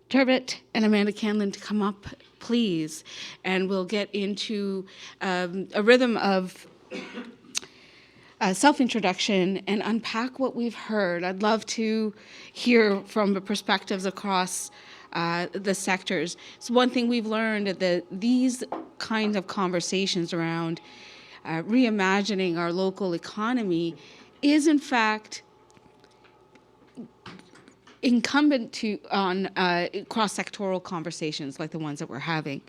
Tervit, and Amanda Conlon to come up, please. And we'll get into a rhythm of self-introduction and unpack what we've heard. I'd love to hear from the perspectives across the sectors. So one thing we've learned is that these kinds of conversations around reimagining our local economy is in fact incumbent on cross-sectoral conversations like the ones that we're having.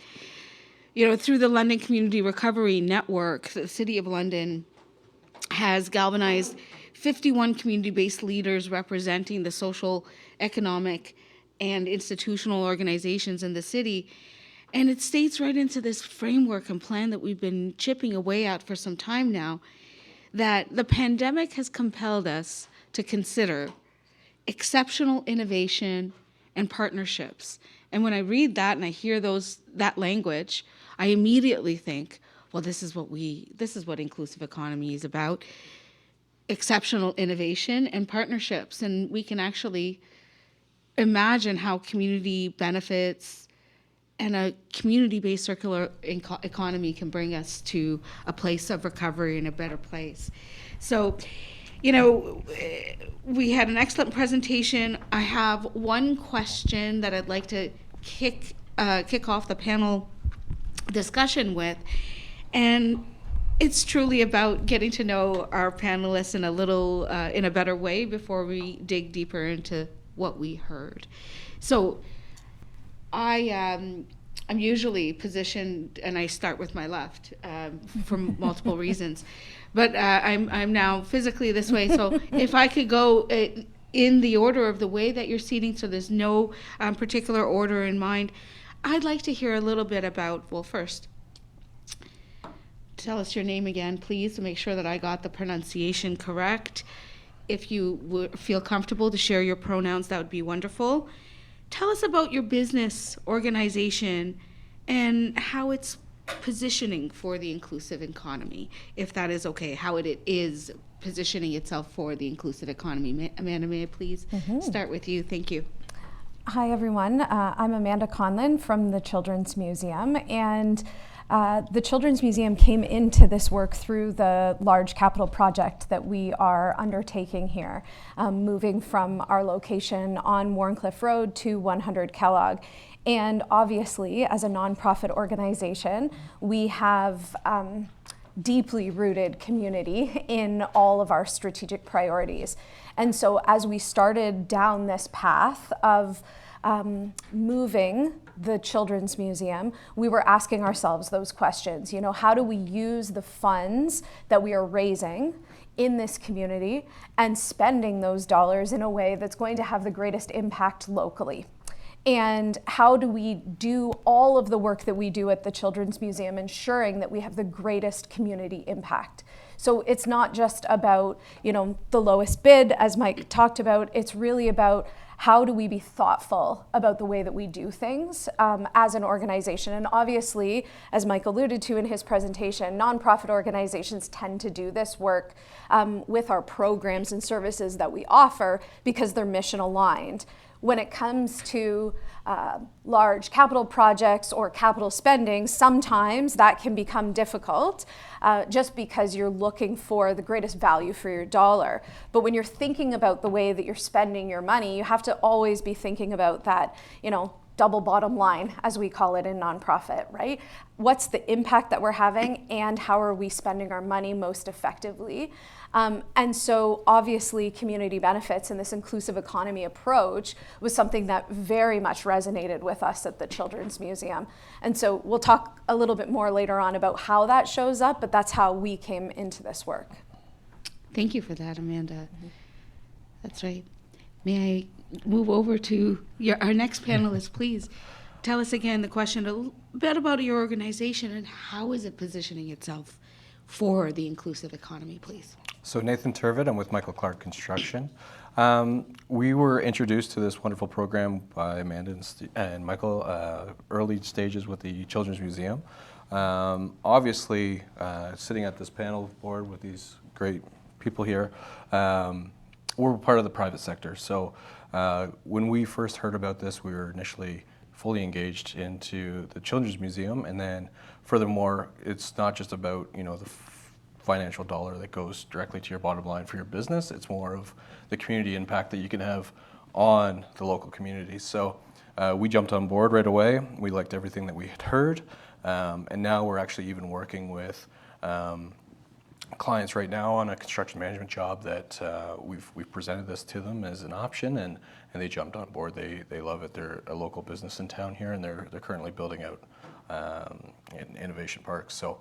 Through the London Community Recovery Network, the City of London has galvanized 51 community-based leaders representing the social, economic, and institutional organizations in the city. And it states right into this framework and plan that we've been chipping away at for some time now, that the pandemic has compelled us to consider exceptional innovation and partnerships. And when I read that and I hear that language, I immediately think, well, this is what inclusive economy is about: exceptional innovation and partnerships. And we can actually imagine how community benefits and a community-based circular economy can bring us to a place of recovery and a better place. So, we had an excellent presentation. I have one question that I'd like to kick off the panel discussion with. And it's truly about getting to know our panelists in a better way before we dig deeper into what we heard. So I'm usually positioned, and I start with my left for multiple reasons, but I'm now physically this way. So if I could go in the order of the way that you're seating, so there's no particular order in mind, I'd like to hear a little bit about, well, first, tell us your name again, please, to make sure that I got the pronunciation correct. If you feel comfortable to share your pronouns, that would be wonderful. Tell us about your business organization and how it's positioning for the inclusive economy, if that is okay, how it is positioning itself for the inclusive economy. Amanda, may I please start with you? Thank you. Hi, everyone. I'm Amanda Conlon from the Children's Museum, and the Children's Museum came into this work through the large capital project that we are undertaking here, moving from our location on Warncliffe Road to 100 Kellogg. And obviously, as a nonprofit organization, we have deeply rooted community in all of our strategic priorities. And so as we started down this path of moving the Children's Museum, we were asking ourselves those questions. You know, how do we use the funds that we are raising in this community and spending those dollars in a way that's going to have the greatest impact locally? And how do we do all of the work that we do at the Children's Museum, ensuring that we have the greatest community impact? So it's not just about, you know, the lowest bid, as Mike talked about. It's really about how do we be thoughtful about the way that we do things as an organization. And obviously, as Mike alluded to in his presentation, nonprofit organizations tend to do this work with our programs and services that we offer because they're mission aligned. When it comes to large capital projects or capital spending, sometimes that can become difficult just because you're looking for the greatest value for your dollar. But when you're thinking about the way that you're spending your money, you have to always be thinking about that, you know, double bottom line, as we call it in nonprofit, right? What's the impact that we're having, and how are we spending our money most effectively? And so obviously community benefits and this inclusive economy approach was something that very much resonated with us at the Children's Museum. And so we'll talk a little bit more later on about how that shows up, but that's how we came into this work. Thank you for that, Amanda. That's right. May I move over to our next panelist, please? Tell us again the question a bit about your organization and how is it positioning itself for the inclusive economy, please? So Nathan Tervit, I'm with Clarke Construction. We were introduced to this wonderful program by Amanda and Michael, early stages with the Children's Museum. Obviously, sitting at this panel board with these great people here, we're part of the private sector. So when we first heard about this, we were initially fully engaged into the Children's Museum, and then furthermore, it's not just about, you know, the financial dollar that goes directly to your bottom line for your business. It's more of the community impact that you can have on the local community. So we jumped on board right away. We liked everything that we had heard, and now we're actually even working with clients right now on a construction management job that we've presented this to them as an option, and they jumped on board. They love it. They're a local business in town here, and they're currently building out an innovation park. So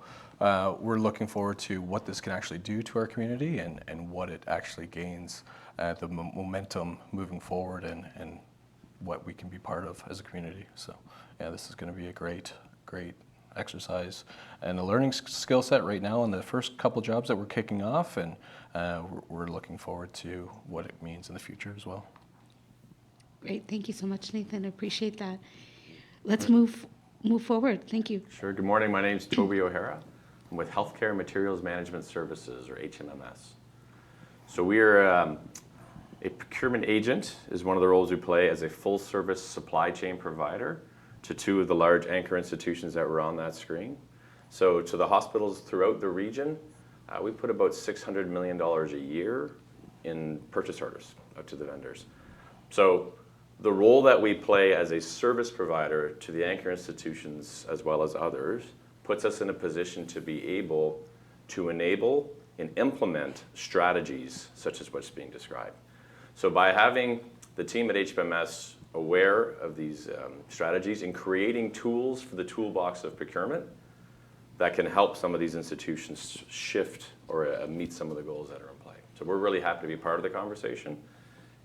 we're looking forward to what this can actually do to our community and what it actually gains, the momentum moving forward, and what we can be part of as a community. So yeah, this is going to be a great exercise and a learning skill set right now in the first couple jobs that we're kicking off, and we're looking forward to what it means in the future as well. Great, thank you so much, Nathan. I appreciate that. Let's move forward. Thank you. Sure. Good morning. My name is Toby O'Hara. I'm with Healthcare Materials Management Services, or HMMS. So we are a procurement agent is one of the roles we play as a full-service supply chain provider to two of the large anchor institutions that were on that screen. So to the hospitals throughout the region, we put about $600 million a year in purchase orders out to the vendors. So the role that we play as a service provider to the anchor institutions as well as others puts us in a position to be able to enable and implement strategies such as what's being described. So by having the team at HMS aware of these strategies and creating tools for the toolbox of procurement that can help some of these institutions shift or meet some of the goals that are in play. So we're really happy to be part of the conversation.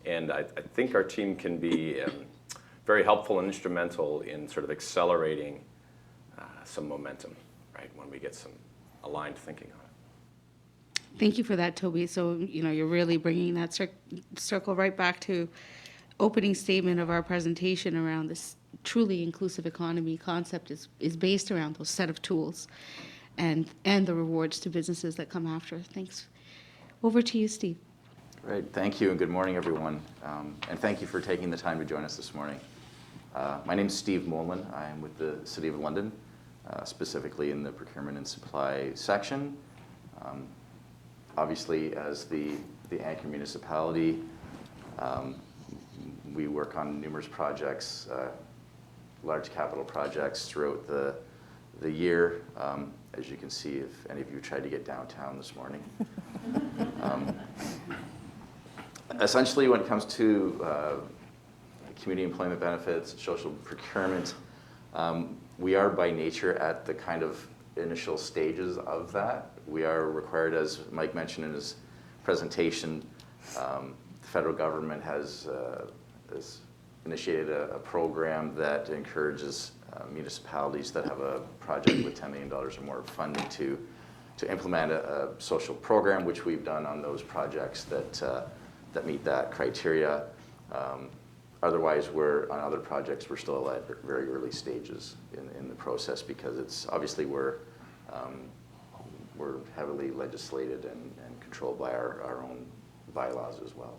And I think our team can be very helpful and instrumental in sort of accelerating some momentum, right, when we get some aligned thinking on it. Thank you for that, Toby. So, you're really bringing that circle right back to opening statement of our presentation around this truly inclusive economy concept is based around those set of tools and the rewards to businesses that come after. Thanks. Over to you, Steve. Great, thank you, and good morning, everyone. And thank you for taking the time to join us this morning. My name is Steve Mollon. I am with the City of London, specifically in the procurement and supply section. Obviously, as the anchor municipality, we work on numerous projects, large capital projects throughout the year. As you can see, if any of you tried to get downtown this morning. Essentially, when it comes to community employment benefits, social procurement, we are by nature at the kind of initial stages of that. We are required, as Mike mentioned in his presentation, the federal government has initiated a program that encourages municipalities that have a project with $10 million or more of funding to implement a social program, which we've done on those projects that meet that criteria. Otherwise, on other projects, we're still at very early stages in the process because it's obviously we're heavily legislated and controlled by our own bylaws as well.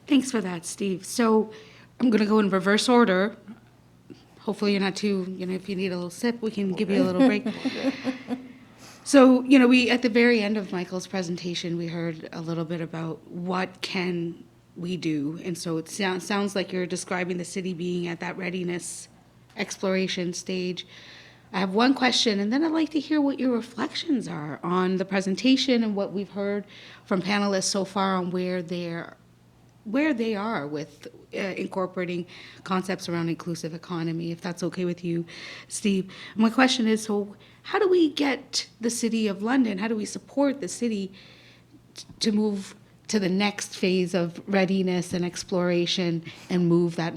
Thanks for that, Steve. So I'm going to go in reverse order. Hopefully you're not too, if you need a little sip, we can give you a little break. So, we, at the very end of Michael's presentation, we heard a little bit about what can we do. And so it sounds like you're describing the city being at that readiness exploration stage. I have one question, and then I'd like to hear what your reflections are on the presentation and what we've heard from panelists so far on where they are with incorporating concepts around inclusive economy, if that's okay with you, Steve. My question is, so how do we get the City of London, how do we support the city to move to the next phase of readiness and exploration and move that,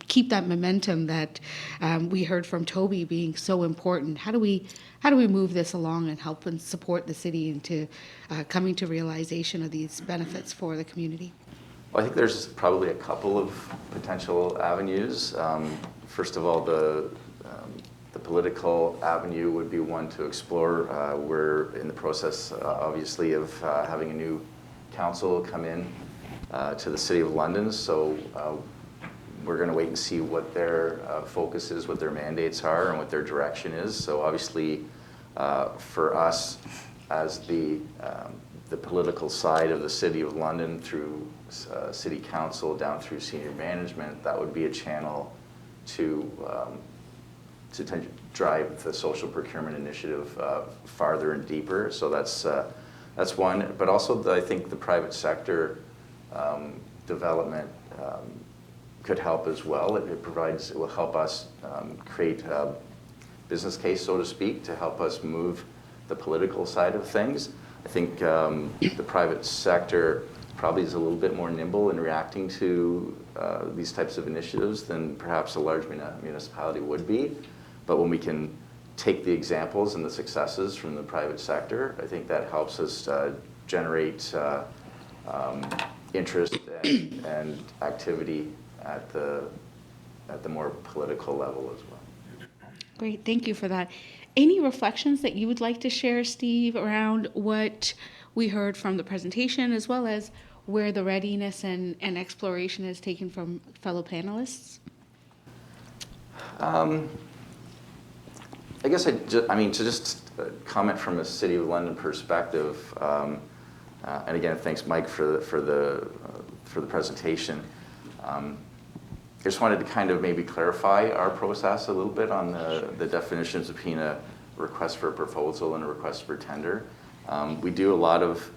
keep that momentum that we heard from Toby being so important? How do we move this along and help and support the city into coming to realization of these benefits for the community? Well, I think there's probably a couple of potential avenues. First of all, the political avenue would be one to explore. We're in the process, obviously, of having a new council come in to the City of London. So we're going to wait and see what their focus is, what their mandates are, and what their direction is. So obviously, for us, as the political side of the City of London through City Council down through senior management, that would be a channel to drive the social procurement initiative farther and deeper. So that's one. But also, I think the private sector development could help as well. It will help us create a business case, so to speak, to help us move the political side of things. I think the private sector probably is a little bit more nimble in reacting to these types of initiatives than perhaps a large municipality would be. But when we can take the examples and the successes from the private sector, I think that helps us generate interest and activity at the more political level as well. Great, thank you for that. Any reflections that you would like to share, Steve, around what we heard from the presentation, as well as where the readiness and exploration is taken from fellow panelists? I guess to just comment from a City of London perspective, and again, thanks, Mike, for the presentation. I just wanted to kind of maybe clarify our process a little bit on the definitions between a request for a proposal and a request for tender. We do a lot of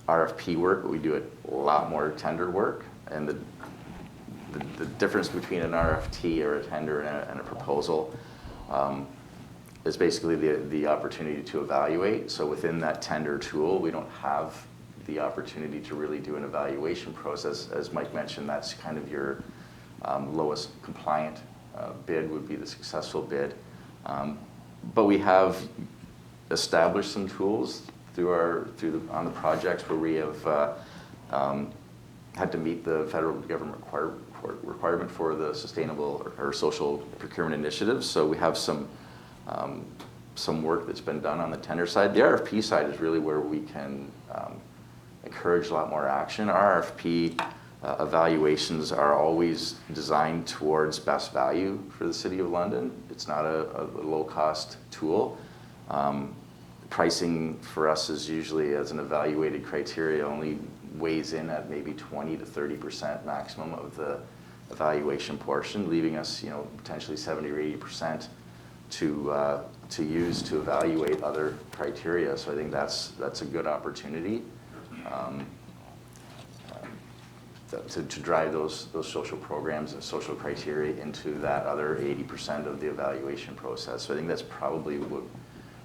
RFP work, but we do a lot more tender work. And the difference between an RFT or a tender and a proposal is basically the opportunity to evaluate. So within that tender tool, we don't have the opportunity to really do an evaluation process. As Mike mentioned, that's kind of your lowest compliant bid would be the successful bid. But we have established some tools on the projects where we have had to meet the federal government requirement for the sustainable or social procurement initiatives. So we have some work that's been done on the tender side. The RFP side is really where we can encourage a lot more action. Our RFP evaluations are always designed towards best value for the City of London. It's not a low-cost tool. Pricing for us is usually, as an evaluated criteria, only weighs in at maybe 20 to 30% maximum of the evaluation portion, leaving us, potentially 70 or 80% to use to evaluate other criteria. So I think that's a good opportunity to drive those social programs and social criteria into that other 80% of the evaluation process. So I think that's probably what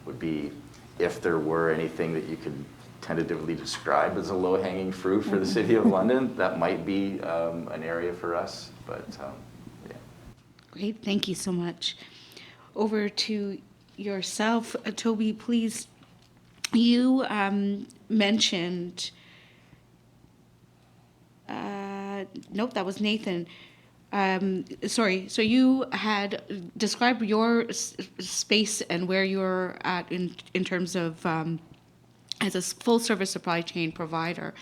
would be, if there were anything that you could tentatively describe as a low-hanging fruit for the City of London, that might be an area for us, but yeah. Great, thank you so much. Over to yourself, Toby, please. You mentioned, nope, that was Nathan. Sorry, so you had described your space and where you're at in terms of as a full-service supply chain provider.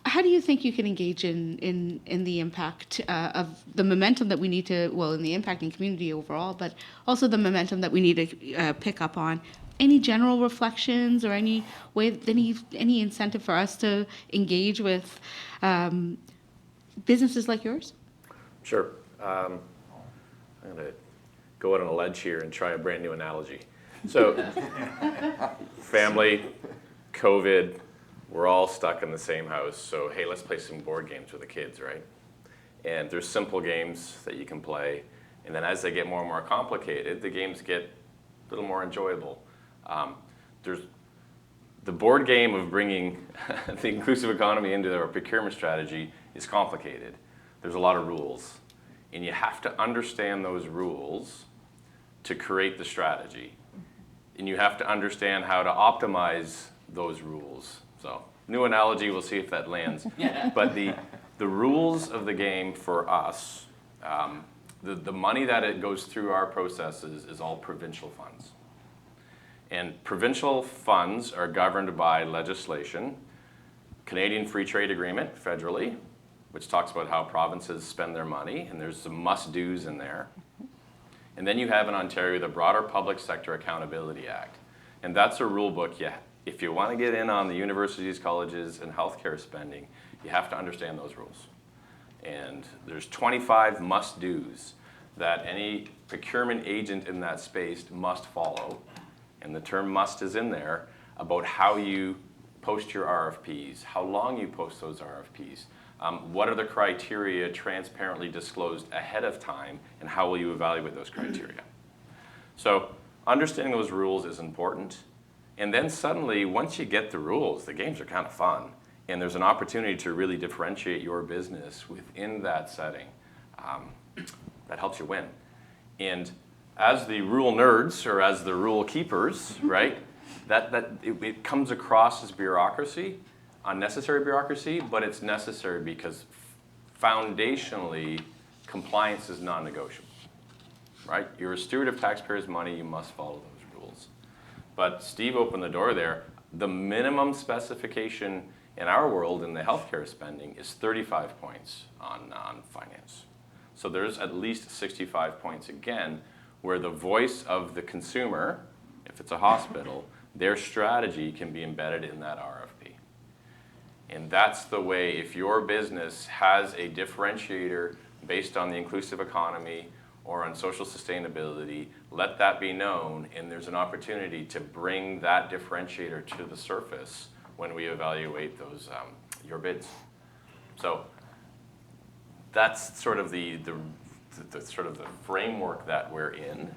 How do you think you can engage in the impact of the momentum that we need to, in the impacting community overall, but also the momentum that we need to pick up on? Any general reflections or any way, any incentive for us to engage with businesses like yours? Sure. I'm going to go out on a ledge here and try a brand new analogy. So, family, COVID, we're all stuck in the same house. So, hey, let's play some board games with the kids, right? And there's simple games that you can play. And then as they get more and more complicated, the games get a little more enjoyable. There's the board game of bringing the inclusive economy into our procurement strategy is complicated. There's a lot of rules, and you have to understand those rules to create the strategy, and you have to understand how to optimize those rules. So, new analogy, we'll see if that lands. But the rules of the game for us, the money that it goes through our processes is all provincial funds. And provincial funds are governed by legislation, Canadian Free Trade Agreement federally, which talks about how provinces spend their money, and there's some must-dos in there. And then you have in Ontario the broader Public Sector Accountability Act. And that's a rule book. If you want to get in on the universities, colleges, and healthcare spending, you have to understand those rules. And there's 25 must-dos that any procurement agent in that space must follow. And the term must is in there about how you post your RFPs, how long you post those RFPs, what are the criteria transparently disclosed ahead of time, and how will you evaluate those criteria? So understanding those rules is important. And then suddenly, once you get the rules, the games are kind of fun. And there's an opportunity to really differentiate your business within that setting. That helps you win. And as the rule nerds, or as the rule keepers, right, it comes across as bureaucracy, unnecessary bureaucracy, but it's necessary because foundationally, compliance is non-negotiable, right? You're a steward of taxpayers' money, you must follow those rules. But Steve opened the door there. The minimum specification in our world in the healthcare spending is 35 points on finance. So there's at least 65 points again, where the voice of the consumer, if it's a hospital, their strategy can be embedded in that RFP. And that's the way, if your business has a differentiator based on the inclusive economy or on social sustainability, let that be known, and there's an opportunity to bring that differentiator to the surface when we evaluate those your bids. So that's sort of the sort of the framework that we're in.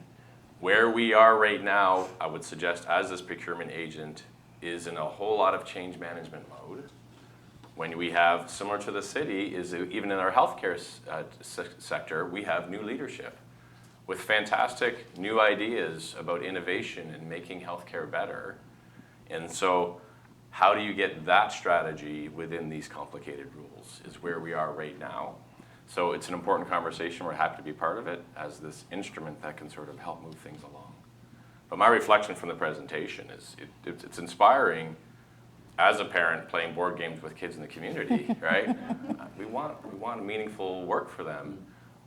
Where we are right now, I would suggest as this procurement agent is in a whole lot of change management mode. When we have, similar to the city, is even in our healthcare sector, we have new leadership with fantastic new ideas about innovation and making healthcare better. And so how do you get that strategy within these complicated rules is where we are right now. So it's an important conversation. We're happy to be part of it as this instrument that can sort of help move things along. But my reflection from the presentation is it's inspiring as a parent playing board games with kids in the community, right? We want meaningful work for them.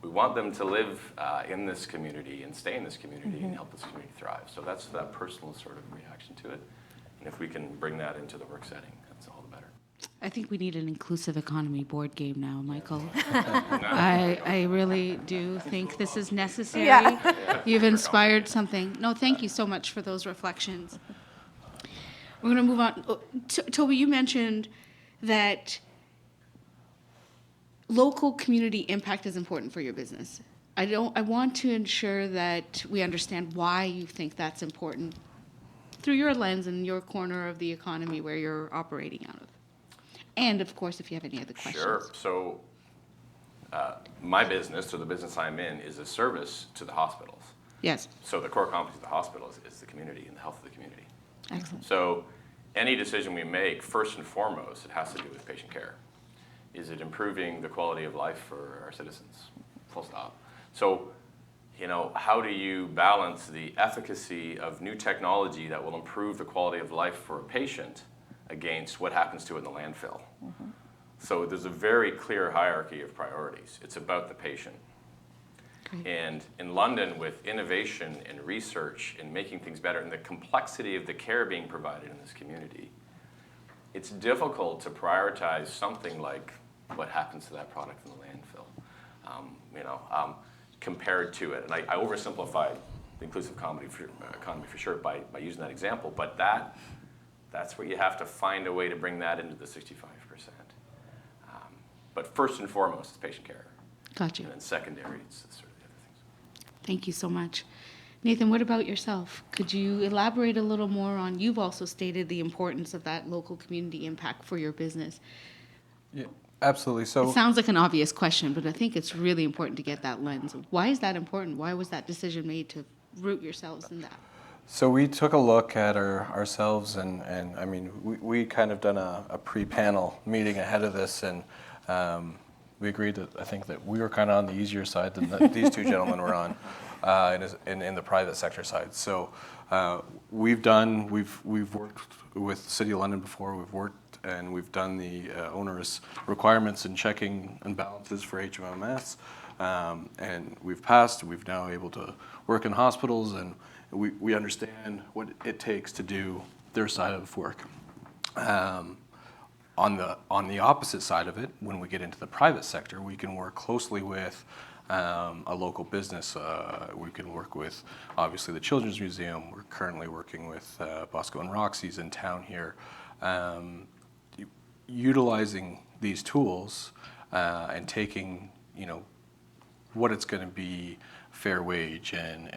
We want them to live in this community and stay in this community and help this community thrive. So that's that personal sort of reaction to it. And if we can bring that into the work setting, that's all the better. I think we need an inclusive economy board game now, Michael. I really do think this is necessary. Yeah. You've inspired something. No, thank you so much for those reflections. We're going to move on. Toby, you mentioned that local community impact is important for your business. I want to ensure that we understand why you think that's important through your lens and your corner of the economy where you're operating out of. And of course, if you have any other questions. Sure. So my business, or the business I'm in, is a service to the hospitals. Yes. So the core competency of the hospital is the community and the health of the community. Excellent. So any decision we make, first and foremost, it has to do with patient care. Is it improving the quality of life for our citizens? Full stop. So, how do you balance the efficacy of new technology that will improve the quality of life for a patient against what happens to it in the landfill? Mm-hmm. So there's a very clear hierarchy of priorities. It's about the patient. Great. And in London, with innovation and research and making things better and the complexity of the care being provided in this community, it's difficult to prioritize something like what happens to that product in the landfill, compared to it. And I oversimplified the inclusive economy for sure by using that example, but that's where you have to find a way to bring that into the 65%. But first and foremost, it's patient care. Gotcha. And then secondary, it's sort of the other things. Thank you so much. Nathan, what about yourself? Could you elaborate a little more on, you've also stated the importance of that local community impact for your business. Yeah, absolutely. So It sounds like an obvious question, but I think it's really important to get that lens. Why is that important? Why was that decision made to root yourselves in that? So we took a look at ourselves, and I mean, we kind of done a pre-panel meeting ahead of this, and we agreed that I think that we were kind of on the easier side than these two gentlemen were on in the private sector side. So we've worked with the City of London before. We've done the onerous requirements and checking and balances for HMMS, and we've passed. We've now able to work in hospitals, and we understand what it takes to do their side of work. On the opposite side of it, when we get into the private sector, we can work closely with a local business. We can work with, obviously, the Children's Museum. We're currently working with Bosco and Roxy's in town here. Utilizing these tools and taking, what it's going to be fair wage and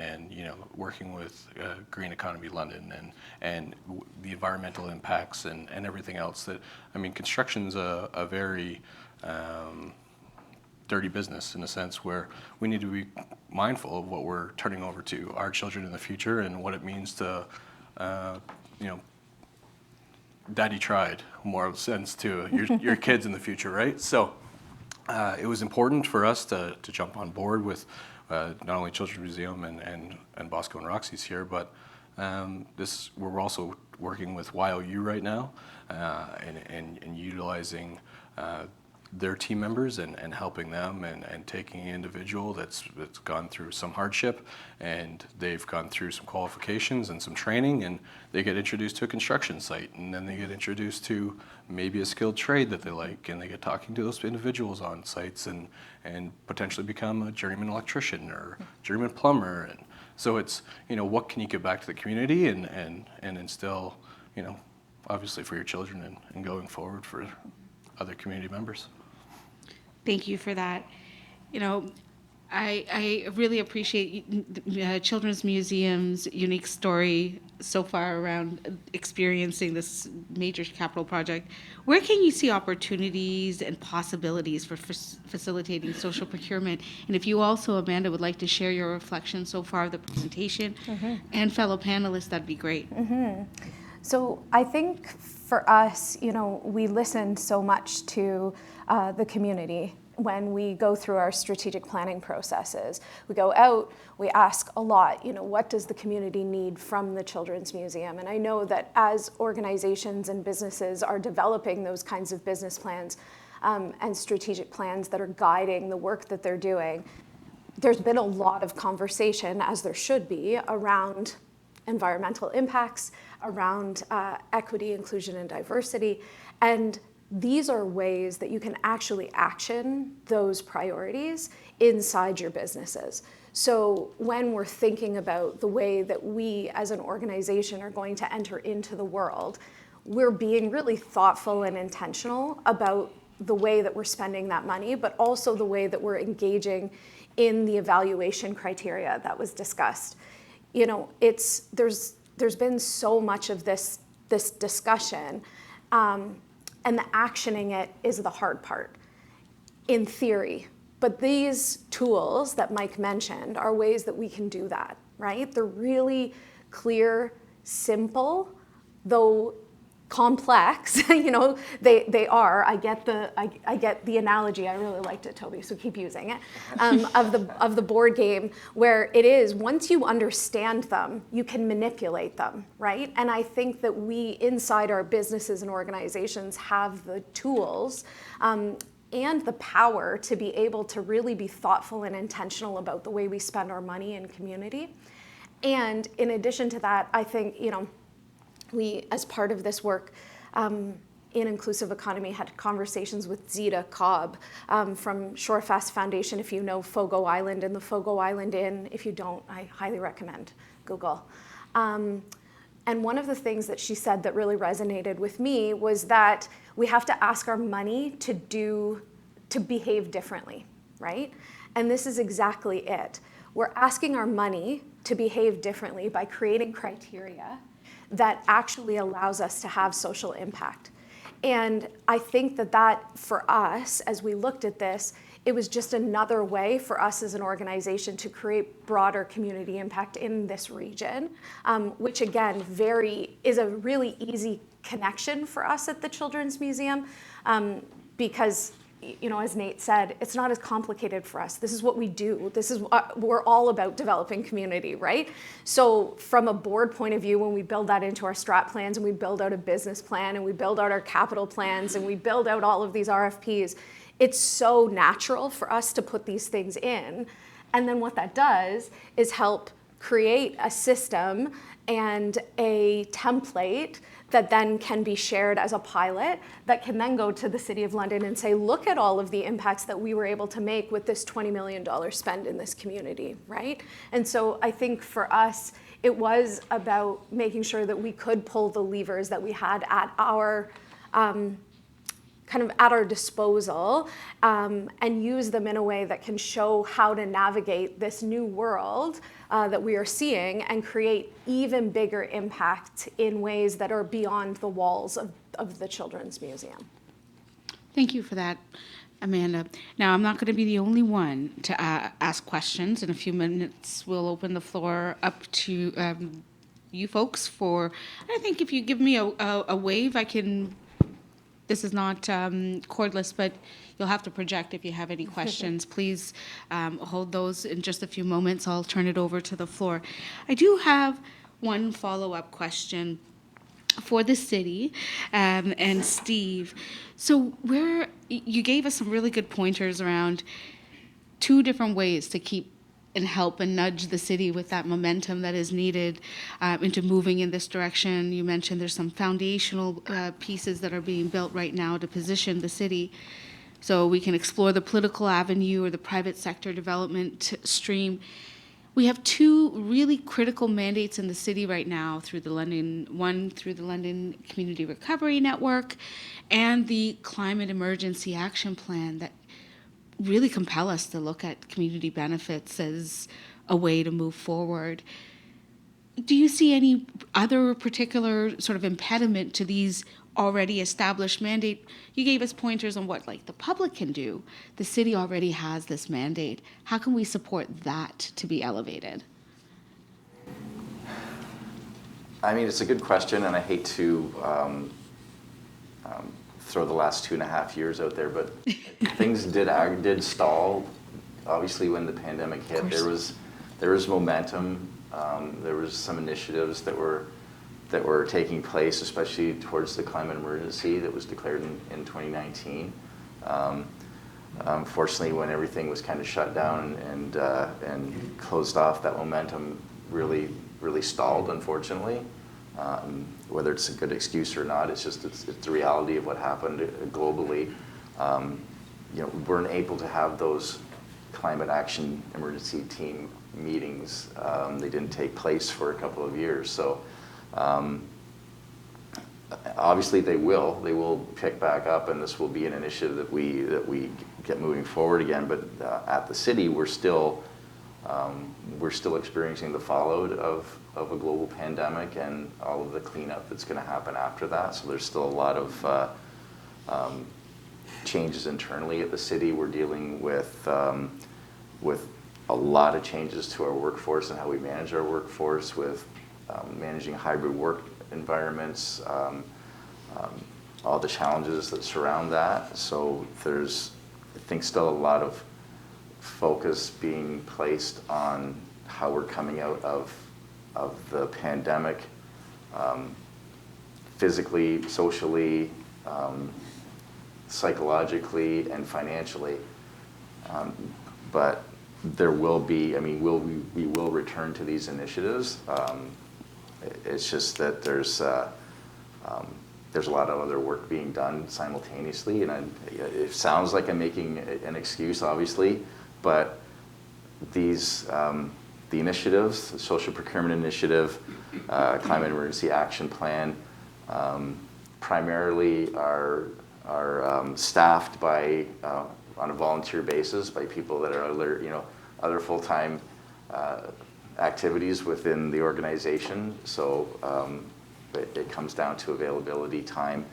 working with Green Economy London and the environmental impacts and everything else. That, I mean, construction's a very dirty business in a sense where we need to be mindful of what we're turning over to our children in the future and what it means to, daddy tried, more sense to your kids in the future, right? So it was important for us to jump on board with not only Children's Museum and Bosco and Roxy's here, but we're also working with YOU right now and utilizing their team members and helping them and taking an individual that's gone through some hardship and they've gone through some qualifications and some training, and they get introduced to a construction site, and then they get introduced to maybe a skilled trade that they like, and they get talking to those individuals on sites and potentially become a journeyman electrician or journeyman plumber. And so it's, what can you give back to the community and instill, obviously for your children and going forward for other community members. Thank you for that. You know, I really appreciate Children's Museum's unique story so far around experiencing this major capital project. Where can you see opportunities and possibilities for facilitating social procurement? And if you also, Amanda, would like to share your reflections so far of the presentation and fellow panelists, that'd be great. So I think for us, you know, we listen so much to the community when we go through our strategic planning processes. We go out, we ask a lot, you know, what does the community need from the Children's Museum? And I know that as organizations and businesses are developing those kinds of business plans and strategic plans that are guiding the work that they're doing, there's been a lot of conversation, as there should be, around environmental impacts, around equity, inclusion, and diversity. And these are ways that you can actually action those priorities inside your businesses. So when we're thinking about the way that we as an organization are going to enter into the world, we're being really thoughtful and intentional about the way that we're spending that money, but also the way that we're engaging in the evaluation criteria that was discussed. You know, there's been so much of this discussion, and the actioning it is the hard part, in theory. But these tools that Mike mentioned are ways that we can do that, right? They're really clear, simple, though complex. You know, they are. I get the analogy. I really liked it, Toby, so keep using it. Of the board game, where it is, once you understand them, you can manipulate them, right? And I think that we inside our businesses and organizations have the tools and the power to be able to really be thoughtful and intentional about the way we spend our money in community. And in addition to that, I think, you know, we, as part of this work in Inclusive Economy, had conversations with Zita Cobb from Shorefast Foundation, if you know Fogo Island and the Fogo Island Inn. If you don't, I highly recommend Google. And one of the things that she said that really resonated with me was that we have to ask our money to behave differently, right? And this is exactly it. We're asking our money to behave differently by creating criteria that actually allows us to have social impact. And I think that for us, as we looked at this, it was just another way for us as an organization to create broader community impact in this region, which again, is a really easy connection for us at the Children's Museum, because, you know, as Nate said, it's not as complicated for us. This is what we do. We're all about developing community, right? So from a board point of view, when we build that into our strat plans and we build out a business plan and we build out our capital plans and we build out all of these RFPs, it's so natural for us to put these things in. And then what that does is help create a system and a template that then can be shared as a pilot that can then go to the City of London and say, look at all of the impacts that we were able to make with this $20 million spend in this community, right? And so I think for us, it was about making sure that we could pull the levers that we had at our at our disposal and use them in a way that can show how to navigate this new world that we are seeing and create even bigger impact in ways that are beyond the walls of the Children's Museum. Thank you for that, Amanda. Now, I'm not going to be the only one to ask questions. In a few minutes, we'll open the floor up to you folks for, I think if you give me a wave, I can. This is not cordless, but you'll have to project if you have any questions. Please hold those in just a few moments. I'll turn it over to the floor. I do have one follow-up question for the city and Steve. So you gave us some really good pointers around two different ways to keep and help and nudge the city with that momentum that is needed into moving in this direction. You mentioned there's some foundational pieces that are being built right now to position the city so we can explore the political avenue or the private sector development stream. We have two really critical mandates in the city right now through the one through the London Community Recovery Network and the Climate Emergency Action Plan that really compel us to look at community benefits as a way to move forward. Do you see any other particular sort of impediment to these already established mandate? You gave us pointers on what like the public can do. The city already has this mandate. How can we support that to be elevated? I mean, it's a good question, and I hate to throw the last 2.5 years out there, but things did stall. Obviously, when the pandemic hit, there was momentum. There was some initiatives that were taking place, especially towards the climate emergency that was declared in 2019. Unfortunately, when everything was kind of shut down and closed off, that momentum really stalled, unfortunately. Whether it's a good excuse or not, it's the reality of what happened globally. We weren't able to have those climate action emergency team meetings. They didn't take place for a couple of years. So obviously they will pick back up, and this will be an initiative that we get moving forward again. But at the city, we're still experiencing the fallout of a global pandemic and all of the cleanup that's going to happen after that. So there's still a lot of changes internally at the city. We're dealing with a lot of changes to our workforce and how we manage our workforce, with managing hybrid work environments, all the challenges that surround that. So there's, I think, still a lot of focus being placed on how we're coming out of the pandemic, physically, socially, psychologically, and financially. But there will be, I mean, we will return to these initiatives. It's just that there's a lot of other work being done simultaneously, and it sounds like I'm making an excuse, obviously, but these the initiatives, the Social Procurement Initiative, Climate Emergency Action Plan, primarily are staffed by on a volunteer basis by people that are other full-time activities within the organization. So it comes down to availability, time.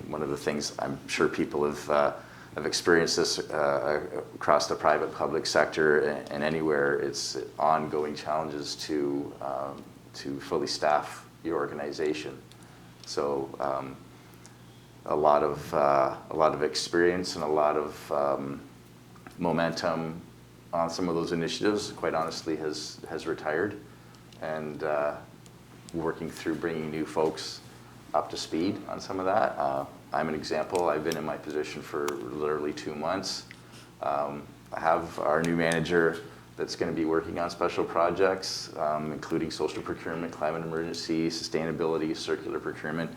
One of the things I'm sure people have experienced this across the private public sector and anywhere. It's ongoing challenges to fully staff your organization. So a lot of experience and a lot of momentum on some of those initiatives, quite honestly, has retired, and working through bringing new folks up to speed on some of that. I'm an example. I've been in my position for literally 2 months. I have our new manager that's going to be working on special projects, including social procurement, climate emergency, sustainability, circular procurement.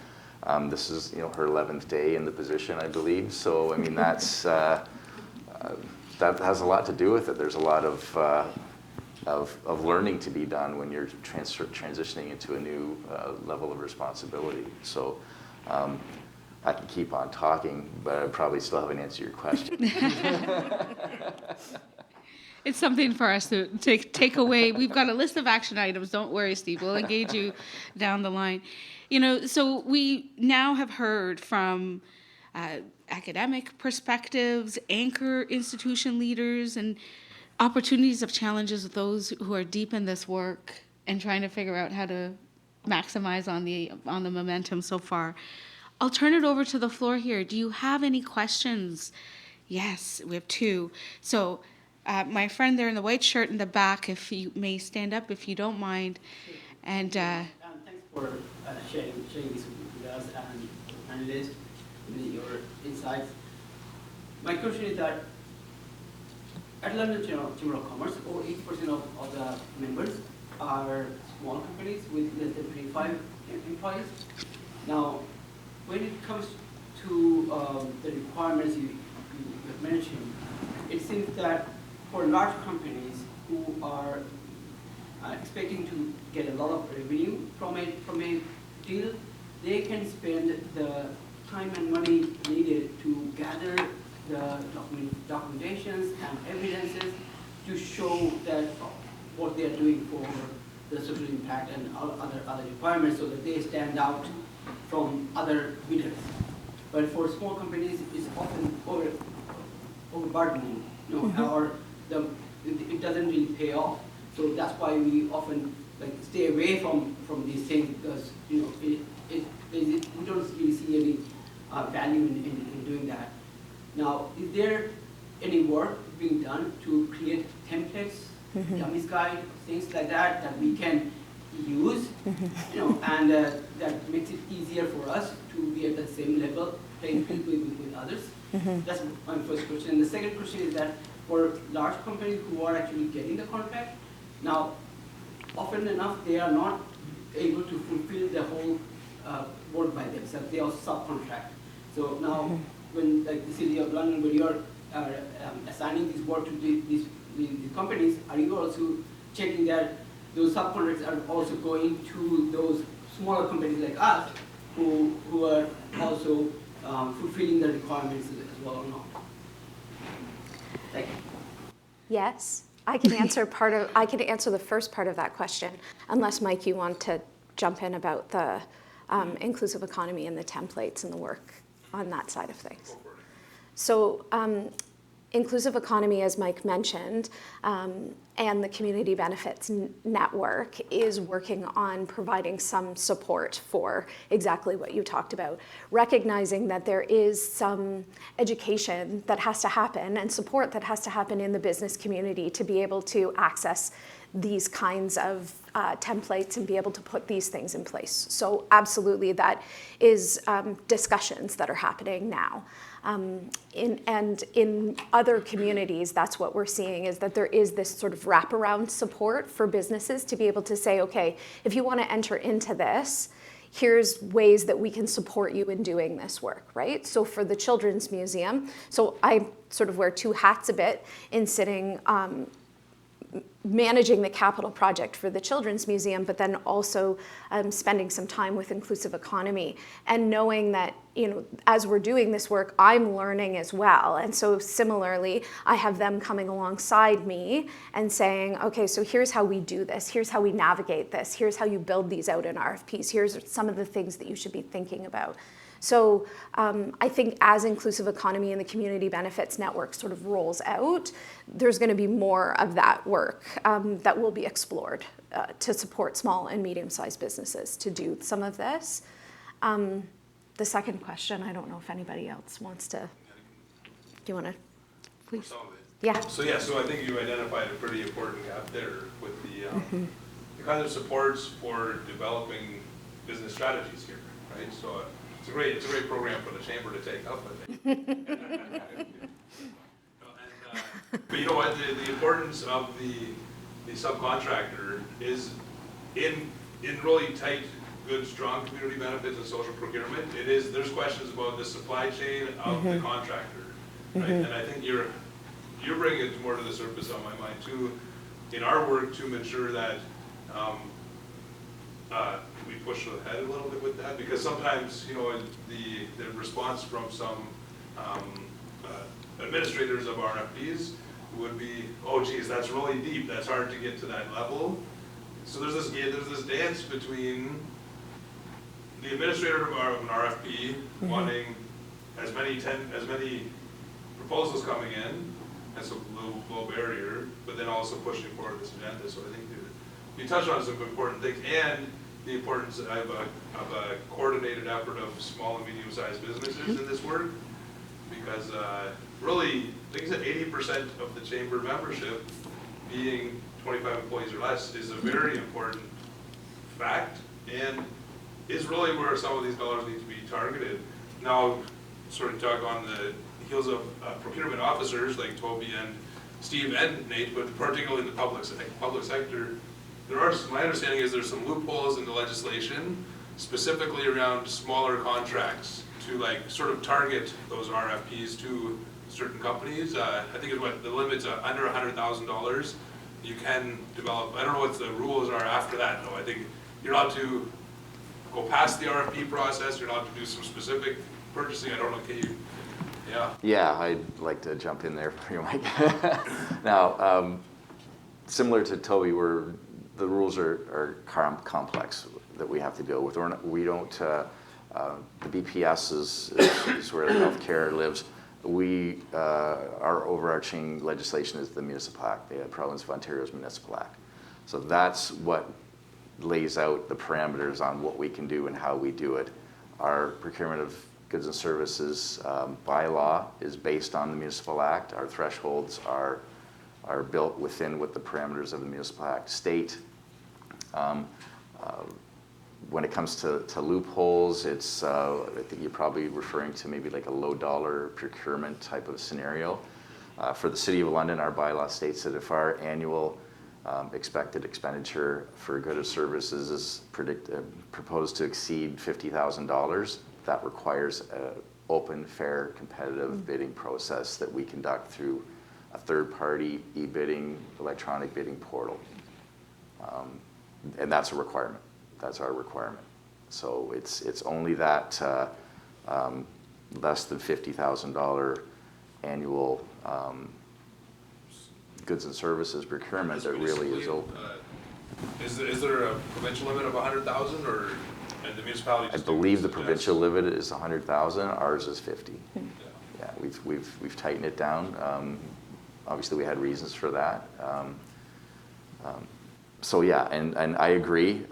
This is her 11th day in the position, I believe. So I mean, that has a lot to do with it. There's a lot of learning to be done when you're transitioning into a new level of responsibility. So I can keep on talking, but I probably still haven't answered your question. It's something for us to take away. We've got a list of action items. Don't worry, Steve. We'll engage you down the line. So we now have heard from academic perspectives, anchor institution leaders, and opportunities of challenges with those who are deep in this work and trying to figure out how to maximize on the momentum so far. I'll turn it over to the floor here. Do you have any questions? Yes, we have 2. So my friend there in the white shirt in the back, if you may stand up, if you don't mind. And thanks for sharing this with us and panelists, your insights. My question is that at London Chamber of Commerce, over 80% of the members are small companies with less than 25 employees. Now, when it comes to the requirements you have mentioned, it seems that for large companies who are expecting to get a lot of revenue from a deal, they can spend the time and money needed to gather the documentations and evidences to show that what they are doing for the social impact and other requirements, so that they stand out from other bidders. But for small companies, it's often overburdening, or it doesn't really pay off. So that's why we often stay away from these things, because we don't really see any value in doing that. Now, is there any work being done to create templates, dummies guide, things like that we can use, and that makes it easier for us to be at the same level playing field with others? That's my first question. And the second question is that for large companies who are actually getting the contract, now, often enough, they are not able to fulfill the whole work by themselves. They also subcontract. So now, when the City of London, when you are assigning this work to these companies, are you also checking that those subcontracts are also going to those smaller companies like us, who are also fulfilling the requirements as well or not? Thank you. Yes, I can answer the first part of that question, unless Mike, you want to jump in about the inclusive economy and the templates and the work on that side of things. So inclusive economy, as Mike mentioned, and the Community Benefits Network is working on providing some support for exactly what you talked about, recognizing that there is some education that has to happen and support that has to happen in the business community to be able to access these kinds of templates and be able to put these things in place. So absolutely, that is discussions that are happening now. In other communities, that's what we're seeing, is that there is this sort of wraparound support for businesses to be able to say, okay, if you want to enter into this, here's ways that we can support you in doing this work, right? So for the Children's Museum, so I sort of wear two hats a bit in sitting managing the capital project for the Children's Museum, but then also spending some time with inclusive economy and knowing that, as we're doing this work, I'm learning as well. And so similarly, I have them coming alongside me and saying, okay, so here's how we do this. Here's how we navigate this. Here's how you build these out in RFPs. Here's some of the things that you should be thinking about. So I think as inclusive economy and the Community Benefits Network sort of rolls out, there's going to be more of that work that will be explored to support small and medium-sized businesses to do some of this. The second question, I don't know if anybody else wants to. Do you want to, please? Some of it. Yeah. So I think you identified a pretty important gap there with the kind of supports for developing business strategies here, right? So it's a great program for the chamber to take up, I think. But you know what? The importance of the subcontractor is in really tight, good, strong community benefits and social procurement. There's questions about the supply chain of the contractor, right? And I think you're bringing it more to the surface on my mind too, in our work to ensure that we push ahead a little bit with that, because sometimes the response from some administrators of RFPs would be, oh geez, that's really deep, that's hard to get to that level. So there's this dance between the administrator of an RFP wanting as many proposals coming in, that's a low barrier, but then also pushing forward this agenda. So I think you touched on some important things, and the importance of a coordinated effort of small and medium-sized businesses in this work, because really, like you said, 80% of the chamber membership being 25 employees or less is a very important fact, and is really where some of these dollars need to be targeted. Now, sort of talk on the heels of procurement officers like Toby and Steve and Nate, but particularly in the public sector, my understanding is there's some loopholes in the legislation, specifically around smaller contracts, to sort of target those RFPs to certain companies. I think the limit's under $100,000 you can develop, I don't know what the rules are after that, though. I think you're allowed to go past the RFP process, you're allowed to do some specific purchasing, I don't know, can you, yeah? Yeah, I'd like to jump in there for you, Mike. Now, similar to Toby, the rules are complex that we have to deal with. We don't, the BPS is where healthcare lives. Our overarching legislation is the Municipal Act, the Province of Ontario's Municipal Act. So that's what lays out the parameters on what we can do and how we do it. Our procurement of goods and services bylaw is based on the Municipal Act. Our thresholds are built within what the parameters of the Municipal Act state. When it comes to loopholes, it's, I think you're probably referring to maybe like a low dollar procurement type of scenario. For the City of London, our bylaw states that if our annual expected expenditure for goods or services is proposed to exceed $50,000, that requires an open, fair, competitive bidding process that we conduct through a third-party e-bidding, electronic bidding portal. And that's a requirement. That's our requirement. So it's only that less than $50,000 annual goods and services procurement that really is open. Is there a provincial limit of 100,000 or and the municipality? I believe the provincial limit is 100,000. Ours is 50. Yeah, we've tightened it down. Obviously, we had reasons for that. So yeah, and I agree.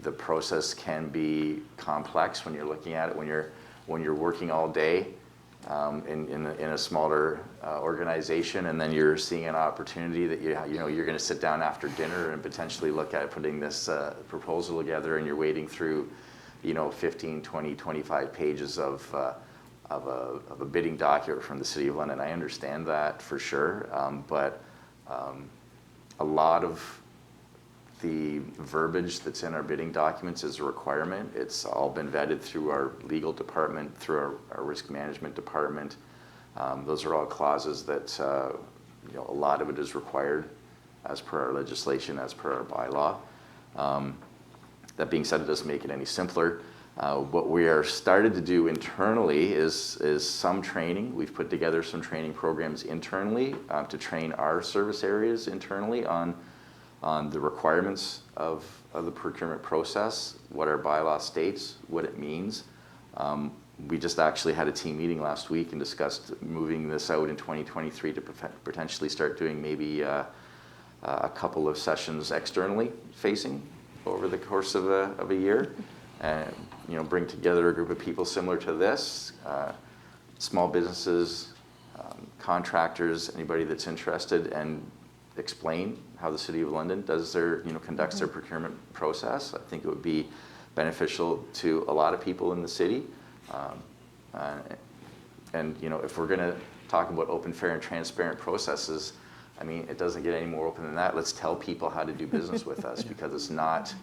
The process can be complex when you're looking at it. When you're working all day in a smaller organization, and then you're seeing an opportunity that you're going to sit down after dinner and potentially look at putting this proposal together, and you're wading through 15, 20, 25 pages of a bidding document from the City of London. I understand that for sure, but a lot of the verbiage that's in our bidding documents is a requirement. It's all been vetted through our legal department, through our risk management department. Those are all clauses that a lot of it is required as per our legislation, as per our bylaw. That being said, it doesn't make it any simpler. What we are started to do internally is some training. We've put together some training programs internally to train our service areas internally on the requirements of the procurement process, what our bylaw states, what it means. We just actually had a team meeting last week and discussed moving this out in 2023 to potentially start doing maybe a couple of sessions externally facing over the course of a year, and bring together a group of people similar to this, small businesses, contractors, anybody that's interested, and explain how the City of London does their, conducts their procurement process. I think it would be beneficial to a lot of people in the city. And if we're going to talk about open, fair, and transparent processes, I mean, it doesn't get any more open than that. Let's tell people how to do business with us, because it's not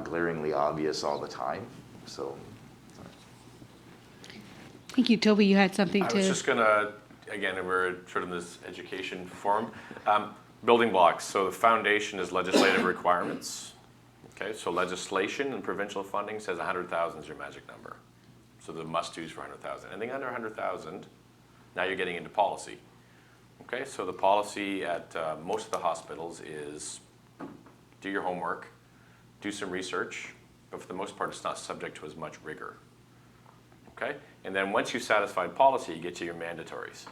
glaringly obvious all the time. So. Thank you, Toby. You had something to. I was just gonna, again, we're sort of in this education forum. Building blocks. So the foundation is legislative requirements. Okay, so legislation and provincial funding says 100,000 is your magic number. So the must-dos for 100,000. Anything under 100,000, now you're getting into policy. Okay, so the policy at most of the hospitals is do your homework, do some research, but for the most part, it's not subject to as much rigor. Okay, and then once you've satisfied policy, you get to your mandatories.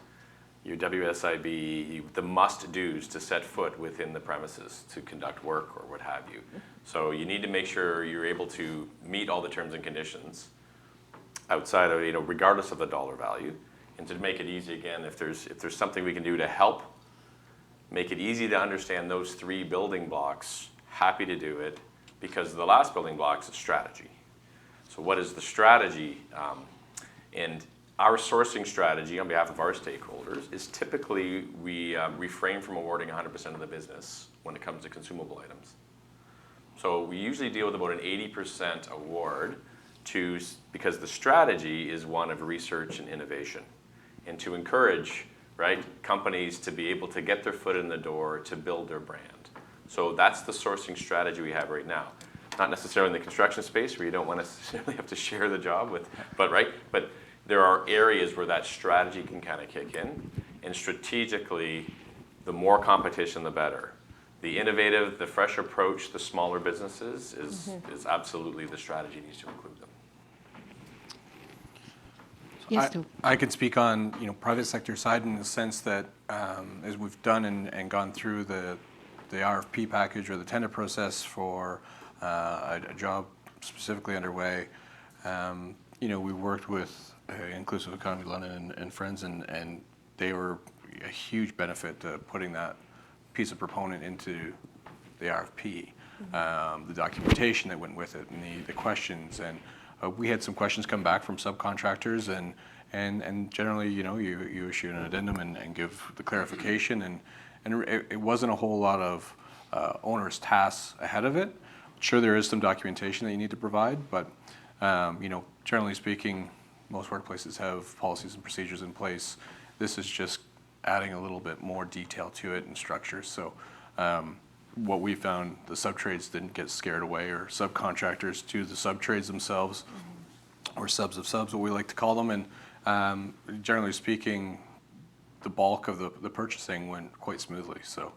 Your WSIB, the must-dos to set foot within the premises to conduct work or what have you. So you need to make sure you're able to meet all the terms and conditions outside of, regardless of the dollar value. And to make it easy, again, if there's something we can do to help make it easy to understand those three building blocks, happy to do it, because the last building block is strategy. So what is the strategy? And our sourcing strategy on behalf of our stakeholders is typically we refrain from awarding 100% of the business when it comes to consumable items. So we usually deal with about an 80% award because the strategy is one of research and innovation, and to encourage right? Companies to be able to get their foot in the door to build their brand. So that's the sourcing strategy we have right now. Not necessarily in the construction space where you don't want to necessarily have to share the job with, but there are areas where that strategy can kind of kick in. And strategically, the more competition, the better. The innovative, the fresh approach, the smaller businesses is absolutely the strategy needs to include them. Yes, Toby. I can speak on private sector side in the sense that as we've done and gone through the RFP package or the tender process for a job specifically underway, we worked with Inclusive Economy London and friends, and they were a huge benefit to putting that piece of proponent into the RFP, the documentation that went with it, and the questions. And we had some questions come back from subcontractors, and generally, you issue an addendum and give the clarification, and it wasn't a whole lot of onerous tasks ahead of it. Sure, there is some documentation that you need to provide, but generally speaking, most workplaces have policies and procedures in place. This is just adding a little bit more detail to it and structure. So what we found, the subtrades didn't get scared away, or subcontractors to the subtrades themselves, or subs of subs, what we like to call them. And generally speaking, the bulk of the purchasing went quite smoothly. So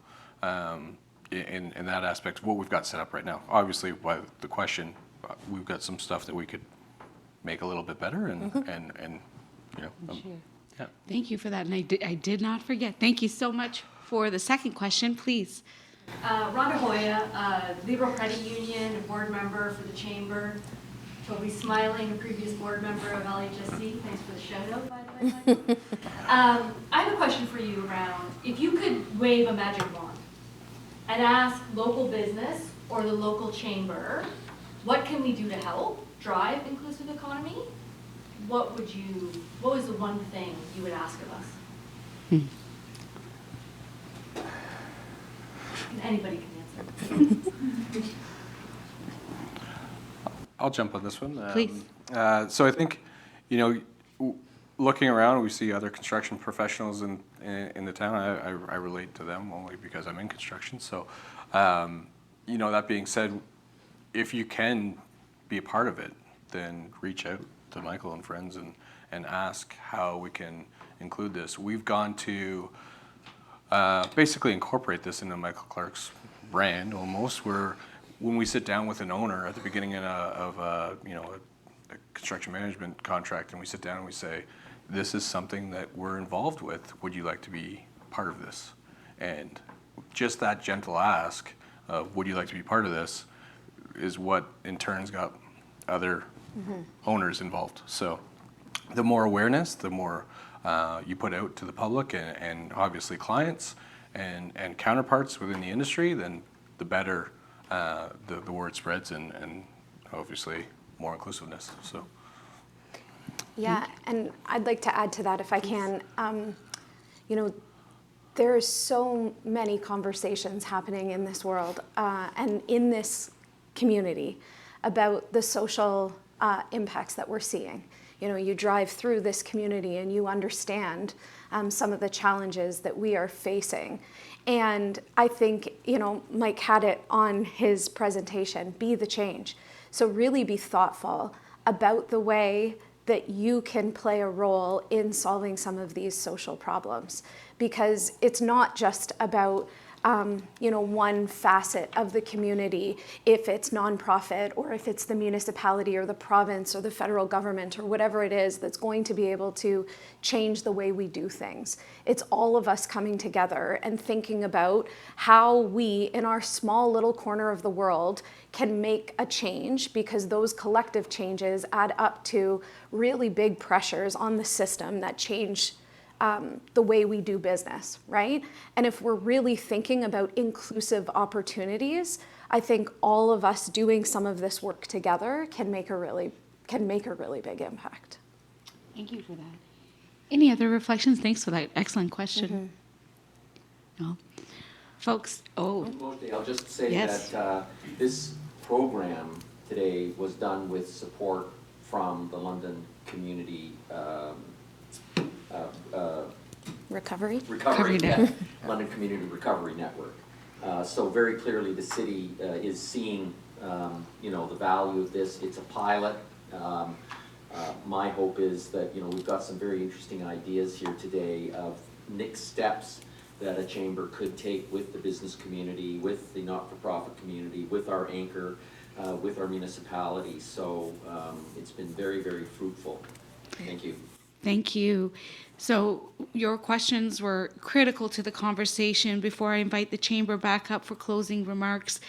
in that aspect, what we've got set up right now, obviously by the question, we've got some stuff that we could make a little bit better, and yeah. Thank you for that. And I did not forget. Thank you so much for the second question, please. Rhonda Hoya, Liberal Credit Union, a board member for the Chamber. Toby Smiling, a previous board member of LHSC. Thanks for the shout out, by the way. I have a question for you around, if you could wave a magic wand and ask local business or the local chamber, what can we do to help drive inclusive economy? What was the one thing you would ask of us? Anybody can answer. I'll jump on this one. Please. So I think, looking around, we see other construction professionals in the town. I relate to them only because I'm in construction. So, that being said, if you can be a part of it, then reach out to Michael and friends and ask how we can include this. We've gone to basically incorporate this into Michael Clarke's brand almost, where when we sit down with an owner at the beginning of a construction management contract, and we sit down and we say, this is something that we're involved with, would you like to be part of this? And just that gentle ask of, would you like to be part of this, is what in turn's got other owners involved. So the more awareness, the more you put out to the public and obviously clients and counterparts within the industry, then the better the word spreads, and obviously more inclusiveness. So. Yeah, and I'd like to add to that if I can. There's so many conversations happening in this world and in this community about the social impacts that we're seeing. You drive through this community and you understand some of the challenges that we are facing. And I think, Mike had it on his presentation, be the change. So really be thoughtful about the way that you can play a role in solving some of these social problems. Because it's not just about one facet of the community, if it's nonprofit or if it's the municipality or the province or the federal government or whatever it is that's going to be able to change the way we do things. It's all of us coming together and thinking about how we, in our small little corner of the world, can make a change, because those collective changes add up to really big pressures on the system that change the way we do business, right? And if we're really thinking about inclusive opportunities, I think all of us doing some of this work together can make a really big impact. Thank you for that. Any other reflections? Thanks for that excellent question. No, folks. Mostly, I'll just say Yes. that this program today was done with support from the London Community Recovery? Recovery Network. London Community Recovery Network. So very clearly, the city is seeing, the value of this. It's a pilot. My hope is that, we've got some very interesting ideas here today of next steps that a chamber could take with the business community, with the not-for-profit community, with our anchor, with our municipality. So it's been very, very fruitful. Thank you. Thank you. So your questions were critical to the conversation. Before I invite the chamber back up for closing remarks,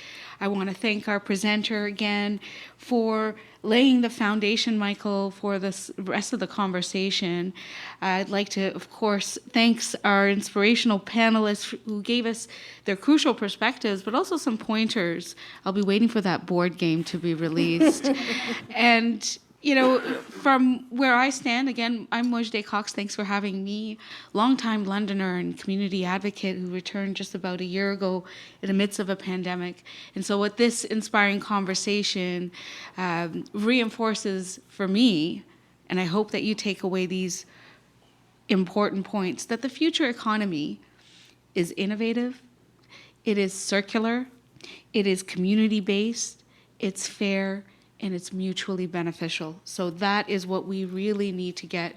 I want to thank our presenter again for laying the foundation, Michael, for the rest of the conversation. I'd like to, of course, thank our inspirational panelists who gave us their crucial perspectives, but also some pointers. I'll be waiting for that board game to be released. And from where I stand, again, I'm Mojdeh Cox. Thanks for having me. Longtime Londoner and community advocate who returned just about a year ago in the midst of a pandemic. And so what this inspiring conversation reinforces for me, and I hope that you take away these important points, that the future economy is innovative, it is circular, it is community-based, it's fair, and it's mutually beneficial. So that is what we really need to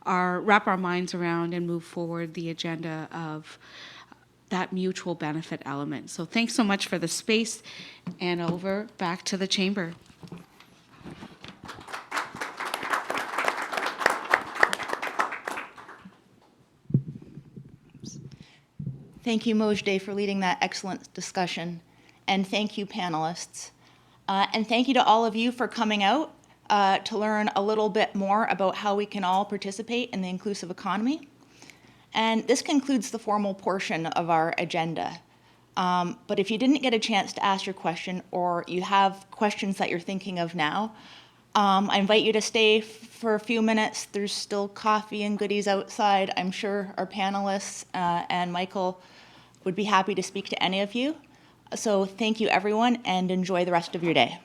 wrap our minds around and move forward the agenda of that mutual benefit element. So thanks so much for the space, and back to the chamber. Thank you, Mojdeh, for leading that excellent discussion. And thank you, panelists. And thank you to all of you for coming out to learn a little bit more about how we can all participate in the inclusive economy. And this concludes the formal portion of our agenda. But if you didn't get a chance to ask your question, or you have questions that you're thinking of now, I invite you to stay for a few minutes. There's still coffee and goodies outside. I'm sure our panelists and Michael would be happy to speak to any of you. So thank you, everyone, and enjoy the rest of your day.